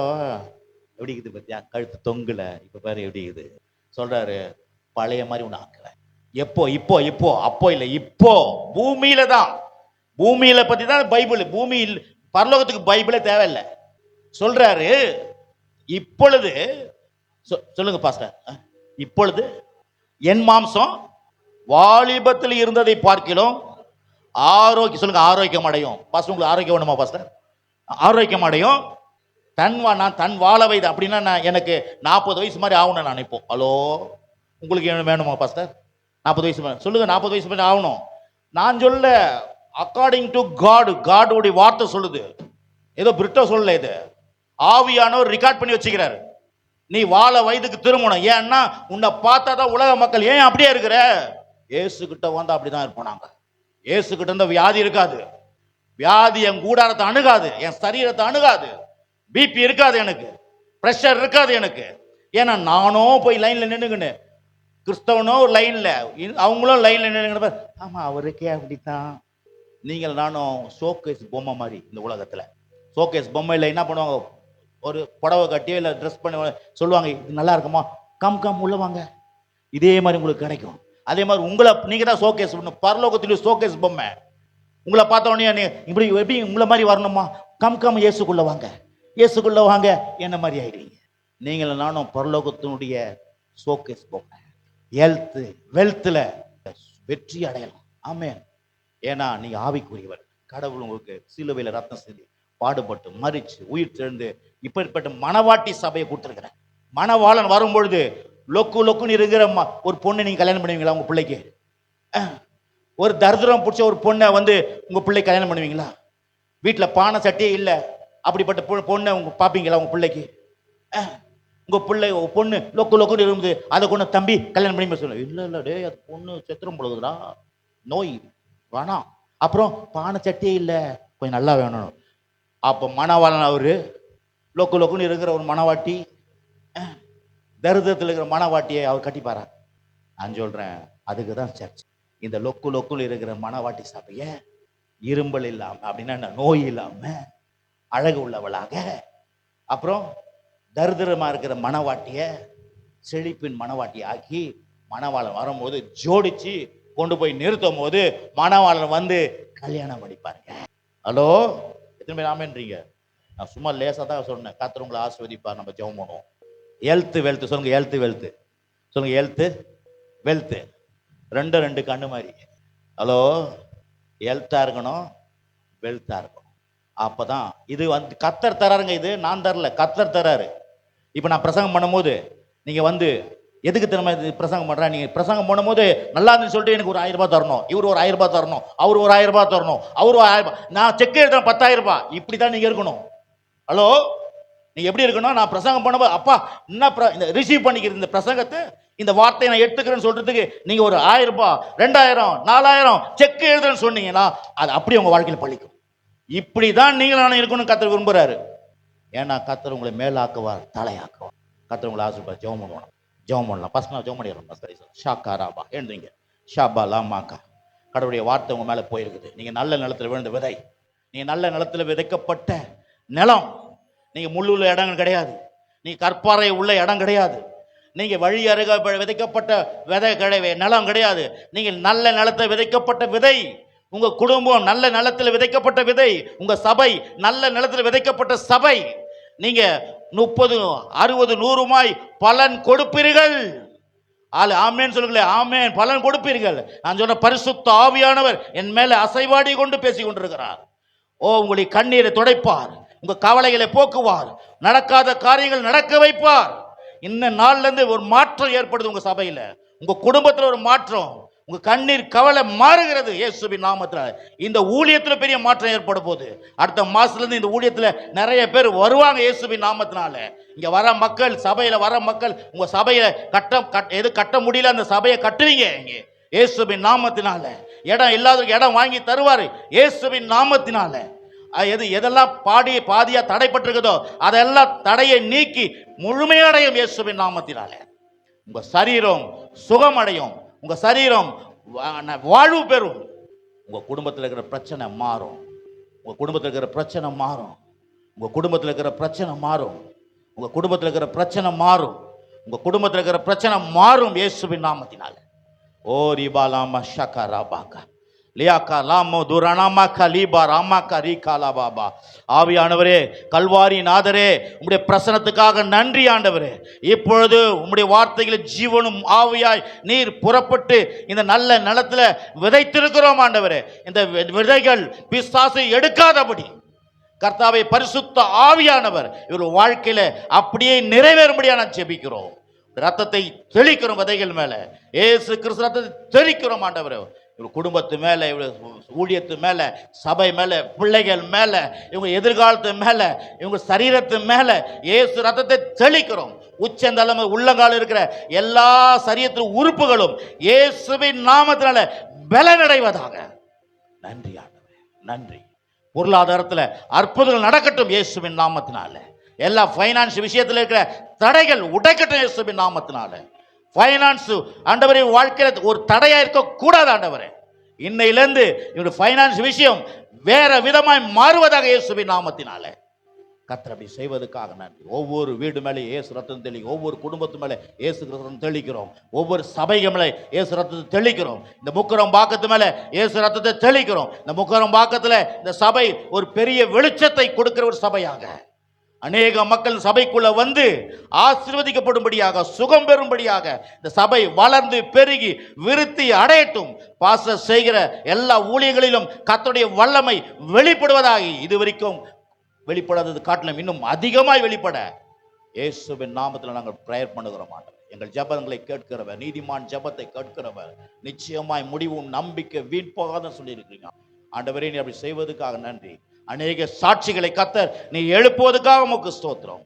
எப்படி இருக்குது பத்தியா, கழுத்து தொங்குல, இப்போ பாரு எப்படி இருக்குது சொல்றாரு. பழைய மாதிரி ஒன்று ஆக்கல. இப்போ அப்போ இல்லை, இப்போ பூமியில தான். பூமியில பத்தி தான் பைபிள். பூமியில் பரலோகத்துக்கு பைபிளே தேவையில்லை சொல்றாரு. இப்பொழுது சொல்லுங்க பாஸ்டர், இப்பொழுது என் மாம்சம் வாலிபத்தில் இருந்ததை பார்க்கிறோம் ஆரோக்கியம். சொல்லுங்க, ஆரோக்கியம் அடையும். பாஸ்டர் உங்களுக்கு ஆரோக்கியம் வேணுமா பாஸ்டர்? ஆரோக்கியம் அடையும். நான் தன் வாழ வயது அப்படின்னா நான் எனக்கு 40 வயசு மாதிரி ஆகணும். நான் இப்போ ஹலோ, உங்களுக்கு என்ன வேணுமா பாஸ்டர்? 40 வயசு மேலே சொல்லுங்க, 40 வயசு மேலே ஆகணும். நான் சொல்ல, அக்கார்டிங் டு காடுடைய வார்த்தை சொல்லுது. ஏதோ பிரிட்டோ சொல்லல, இது ஆவியானவர் ரெக்கார்ட் பண்ணி வச்சுக்கிறாரு. நீ வாழ வயதுக்கு திரும்பணும். ஏன்னா உன்னை பார்த்தா தான் உலக மக்கள் ஏன் அப்படியே இருக்கிற, ஏசு கிட்ட வந்தா அப்படிதான் இருப்போம். நாங்க ஏசு கிட்ட இருந்த வியாதி இருக்காது. வியாதி என் கூடாரத்தை அணுகாது, என் சரீரத்தை அணுகாது. பிபி இருக்காது, எனக்கு பிரஷர் இருக்காது எனக்கு. ஏன்னா நானும் போய் லைன்ல நின்னுங்கன்னு, கிறிஸ்தவனோ ஒரு லைன்ல, அவங்களும் லைன்ல நின்னுங்க. ஆமா அவருக்கே அப்படித்தான். நீங்கள் நானும் ஷோகேஸ் பொம்மை மாதிரி. இந்த உலகத்துல ஷோகேஸ் பொம்மையில் என்ன பண்ணுவாங்க, ஒரு புடவை கட்டியோ இல்லை ட்ரெஸ் பண்ணி சொல்லுவாங்க, இது நல்லா இருக்குமா, கம் கம் உள்ள வாங்க, இதே மாதிரி உங்களுக்கு கிடைக்கும். அதே மாதிரி உங்களை நீங்க தான் ஷோகேஸ், பரலோகத்திலும் ஷோகேஸ் பொம்மை. உங்களை பார்த்த உடனே இப்படி எப்படி உங்களை மாதிரி வரணுமா, கம் கம் இயேசுக்குள்ள வாங்க, இயேசுக்குள்ள வாங்க, என்ன மாதிரி ஆயிடுவீங்க. நீங்கள் நானும் பரலோகத்தினுடைய ஷோகேஸ் பொம்மை. ஹெல்த் வெல்த்தில் வெற்றி அடையலாம். ஆமென். ஏன்னா நீங்க ஆவிக்குரியவர். கடவுள் உங்களுக்கு சிலுவையில் ரத்தம் சிந்தி பாடுபட்டு மரிச்சு உயிர் தெழுந்து இப்படிப்பட்ட மணவாட்டி சபையை கொடுத்துருக்கிறேன். மணவாளன் வரும்பொழுது லொக்கு லொக்குன்னு இருக்கிற ஒரு பொண்ணை நீங்க கல்யாணம் பண்ணுவீங்களா உங்க பிள்ளைக்கு? ஒரு தரித்திரம் பிடிச்ச ஒரு பொண்ணை உங்க பிள்ளை கல்யாணம் பண்ணுவீங்களா? வீட்டில் பானை சட்டியே இல்லை, அப்படிப்பட்ட பொண்ணை உங்க பார்ப்பீங்களா உங்க பிள்ளைக்கு? உங்க பிள்ளை பொண்ணு லொக்கு லொக்குன்னு இருக்குது, அதை கொண்டு தம்பி கல்யாணம் பண்ணி சொல்ல, இல்லை இல்லை டே அது பொண்ணு செத்துரும் பொழுதுடா, நோய் வேணாம். அப்புறம் பானை சட்டியே இல்லை, கொஞ்சம் நல்லா வேணும். அப்போ மணவாளன் அவரு லொக்கு லொக்குன்னு இருக்கிற ஒரு மணவாட்டி, தரித்திரத்தில் இருக்கிற மணவாட்டியை அவர் கட்டிப்பாரா? நான் சொல்றேன், அதுக்கு தான் சர்ச். இந்த லொக்கு லொக்குன்னு இருக்கிற மணவாட்டி சபைய இரும்பல் இல்லாம, அப்படின்னா நோய் இல்லாம அழகு உள்ளவளாக, அப்புறம் தரித்திரமா இருக்கிற மணவாட்டிய செழிப்பின் மணவாட்டி ஆக்கி மணவாளன் வரும்போது ஜோடிச்சு கொண்டு போய் நிறுத்தும் போது மணவாளன் கல்யாணம் பண்ணிப்பாருங்க. ஹலோ, எத்தனை பேர் ஆமேன்றீங்க? நான் சும்மா லேசா தான் சொன்னேன். கர்த்தர் உங்களை ஆசீர்வதிப்பார். நம்ம ஜெபம் பண்ணுவோம். ஹெல்த் வெல்த் சொல்லுங்க, ஹெல்த் வெல்த் சொல்லுங்க, ஹெல்த் வெல்த் ரெண்டு கண்ணு மாதிரி. ஹலோ, ஹெல்த்தா இருக்கணும், வெல்த்தா இருக்கணும். அப்பதான் இது கர்த்தர் தராருங்க. இது நான் தரல, கர்த்தர் தராரு. இப்ப நான் பிரசங்கம் பண்ணும்போது நீங்க எதுக்கு திரும்ப பிரசங்கம் பண்றேன்? நீங்க பிரசங்கம் பண்ணும்போது நல்லா இருந்து சொல்லிட்டு எனக்கு ஒரு 1000 ரூபாய் தரணும், இவர் ஒரு 1000 ரூபாய் தரணும், அவர் ஒரு 1000 ரூபாய் தரணும், அவர் ஒரு 1000 ரூபாய், நான் செக் எழுதுறேன் 10,000 ரூபாய். இப்படிதான் நீங்க இருக்கணும். ஹலோ, நீங்க எப்படி இருக்கணும்? நான் பிரசங்கம் பண்ணும்போது அப்பா என்ன ரிசீவ் பண்ணிக்கிறது, இந்த பிரசங்கத்தை, இந்த வார்த்தையை நான் எடுத்துக்கிறேன்னு சொல்றதுக்கு நீங்க ஒரு 1000 ரூபாய் 2000 4000 செக் எழுதுறேன்னு சொன்னீங்கன்னா அது அப்படியே உங்க வாழ்க்கையில் பழிக்கும். இப்படிதான் நீங்கள் நானும் இருக்கணும் கர்த்தர் விரும்புறாரு. ஏன்னா கர்த்தர் உங்களை மேலாக்குவார், தலையாக்குவார். கர்த்தர் உங்களை ஆசீர்வாதம். ஜெபம் பண்ணுவோம், ஜெபம் பண்ணலாம். ஃபர்ஸ்ட் நான் ஜெபம் பண்ணிடுறோம். ஷாக்கா ராபா எழுதுங்க, ஷாபா லாமாக்கா. கடவுளுடைய வார்த்தை உங்க மேல போயிருக்குது. நீங்க நல்ல நிலத்துல விழுந்த விதை, நீங்க நல்ல நிலத்துல விதைக்கப்பட்ட நிலம். நீங்க முள்ளுள்ள இடம் கிடையாது, நீங்க கற்பாறை உள்ள இடம் கிடையாது, நீங்க வழி அருக விதைக்கப்பட்ட விதை கிடையாது, நிலம் கிடையாது. நீங்க நல்ல நிலத்தை விதைக்கப்பட்ட விதை. உங்க குடும்பம் நல்ல நிலத்தில் விதைக்கப்பட்ட விதை. உங்க சபை நல்ல நிலத்தில் விதைக்கப்பட்ட சபை. நீங்க 30 60 100 பலன் கொடுப்பீர்கள். ஆமென் சொல்லுங்களேன். ஆமென். பலன் கொடுப்பீர்கள். நான் சொன்ன பரிசுத்த ஆவியானவர் என் மேல அசைவாடி கொண்டு பேசி கொண்டிருக்கிறார். உங்களுடைய கண்ணீரை துடைப்பார், உங்க கவலைகளை போக்குவார், நடக்காத காரியங்கள் நடக்க வைப்பார். இந்த நாள்ல இருந்து ஒரு மாற்றம் ஏற்படுது உங்க சபையில, உங்க குடும்பத்துல ஒரு மாற்றம். உங்க கண்ணீர் கவலை மாறுகிறது இயேசுவின் நாமத்துல. இந்த ஊழியத்துல பெரிய மாற்றம் ஏற்பட போகுது. அடுத்த மாசத்துல இருந்து இந்த ஊழியத்துல நிறைய பேர் வருவாங்க இயேசுவின் நாமத்தினால. இங்க வர மக்கள், சபையில வர மக்கள், உங்க சபையில எது கட்ட முடியல அந்த சபையை கட்டுவீங்க இங்க இயேசுவின் நாமத்தினால. இடம் இல்லாதவருக்கு இடம் வாங்கி தருவாரு இயேசுவின் நாமத்தினால. எதெல்லாம் பாதியா தடைப்பட்டிருக்குதோ அதெல்லாம் தடையை நீக்கி முழுமையடையும் இயேசுவின் நாமத்தினால. உங்க சரீரம் சுகமடையும், உங்க சரீரம் வாழ்வு பெறும். உங்க குடும்பத்தில் இருக்கிற பிரச்சனை மாறும், உங்க குடும்பத்தில் இருக்கிற பிரச்சனை மாறும், உங்க குடும்பத்தில் இருக்கிற பிரச்சனை மாறும், உங்க குடும்பத்தில் இருக்கிற பிரச்சனை மாறும், உங்க குடும்பத்தில் இருக்கிற பிரச்சனை மாறும் இயேசுவின் நாமத்தினால. ஓ ரிபாலாமா ஷகா ராபாகா லியாக்கா லாமோ துரணாமா கலீபா ராமாக்கா ரீகாலா பாபா. ஆவியானவரே, கல்வாரி நாதரே, உம்முடைய பிரசனத்துக்காக நன்றி ஆண்டவரே. இப்பொழுது உம்முடைய வார்த்தைகளில் ஜீவனும் ஆவியாய் நீர் புறப்பட்டு இந்த நல்ல நிலத்துல விதைத்திருக்கிறோம் ஆண்டவரே. இந்த விதைகள் பிசாசு எடுக்காதபடி கர்த்தாவை பரிசுத்த ஆவியானவர் இவர் வாழ்க்கையில அப்படியே நிறைவேறும்படியா நான் ஜெபிக்கிறோம். ரத்தத்தை தெளிக்கிறோம் விதைகள் மேல, ஏசு கிறிஸ்து ரத்தத்தை தெளிக்கிறோம் ஆண்டவரே. இவங்க குடும்பத்து மேல, இவங்க ஊழியத்து மேல, சபை மேல, பிள்ளைகள் மேல, இவங்க எதிர்காலத்து மேல, இவங்க சரீரத்து மேல இயேசு ரத்தத்தை தெளிக்கிறோம். உச்சந்தலைமை உள்ளங்கால் இருக்கிற எல்லா சரீரத்தின் உறுப்புகளும் இயேசுவின் நாமத்தினால பலனடைவதாக. நன்றி ஆண்டவரே, நன்றி. பொருளாதாரத்தில் அற்புதங்கள் நடக்கட்டும் இயேசுவின் நாமத்தினால. எல்லா ஃபைனான்ஸ் விஷயத்தில் இருக்கிற தடைகள் உடைக்கட்டும் இயேசுவின் நாமத்தினால. ஃபைனான்ஸ் ஆண்டவரே வாழ்க்கையில் ஒரு தடையா இருக்க கூடாது ஆண்டவரே. இன்னையிலிருந்து இவருடைய ஃபைனான்ஸ் விஷயம் வேற விதமாய் மாறுவதாக இயேசுவின் நாமத்தினால. கர்த்தர் அப்படி செய்வதற்காக நன்றி. ஒவ்வொரு வீடு மேலே இயேசு ரத்தம் தெளிக்கிறோம். ஒவ்வொரு குடும்பத்து மேலே இயேசு ரத்தம் தெளிக்கிறோம். ஒவ்வொரு சபைகள் மேலே இயேசு ரத்தத்தை தெளிக்கிறோம். இந்த முக்கரம் பாக்கத்து மேலே இயேசு ரத்தத்தை தெளிக்கிறோம். இந்த முக்கரம் பாக்கத்தில் இந்த சபை ஒரு பெரிய வெளிச்சத்தை கொடுக்கிற ஒரு சபையாக அநேக மக்கள் சபைக்குள்ள வந்து ஆசீர்வதிக்கப்படும்படியாக, சுகம் பெறும்படியாக இந்த சபை வளர்ந்து பெருகி விருத்தி அடையட்டும். பாஸ்டர் செய்கிற எல்லா ஊழியங்களிலும் கர்த்தருடைய வல்லமை வெளிப்படுவதாக, இதுவரைக்கும் வெளிப்படாதது காட்டிலும் இன்னும் அதிகமாய் வெளிப்பட இயேசுவின் நாமத்தில் நாங்கள் பிரேயர் பண்ணுகிறோம். எங்கள் ஜெபங்களை கேட்கிறவர், நீதிமான் ஜெபத்தை கேட்கிறவர், நிச்சயமாய் முடிவும் நம்பிக்கை வீண் போகாத சொல்லியிருக்கிறீங்க ஆண்டவரே. நீ அப்படி செய்வதற்காக நன்றி. அநேக சாட்சிகளை கர்த்தர் நீ எழுப்புவதற்காக உமக்கு ஸ்தோத்திரம்.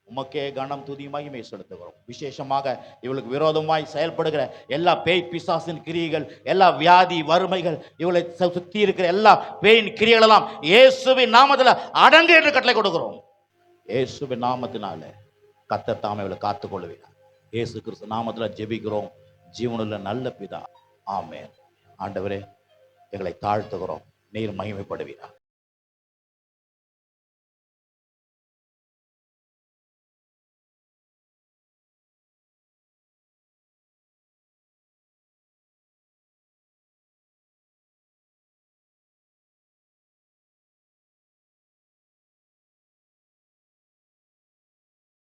உமக்கே கனம் துதி மகிமை செலுத்துகிறோம். விசேஷமாக இவளுக்கு விரோதமாய் செயல்படுகிற எல்லா பேய் பிசாசின் கிரியைகள், எல்லா வியாதி வறுமைகள், இவளை சுத்தி இருக்கிற எல்லா பேயின் கிரியைகள் எல்லாம் இயேசுவின் நாமத்தில் அடங்கு என்று கட்டளை கொடுக்கிறோம். இயேசுவின் நாமத்தினால கர்த்தர் தாமே இவளை காத்துக்கொள்ளுகிறார். இயேசு கிறிஸ்து நாமத்தில் ஜெபிக்கிறோம் ஜீவனுள்ள நல்ல பிதா, ஆமென். ஆண்டவரே, எங்களை தாழ்த்துகிறோம், நீர் மகிமைப்படுவீரா.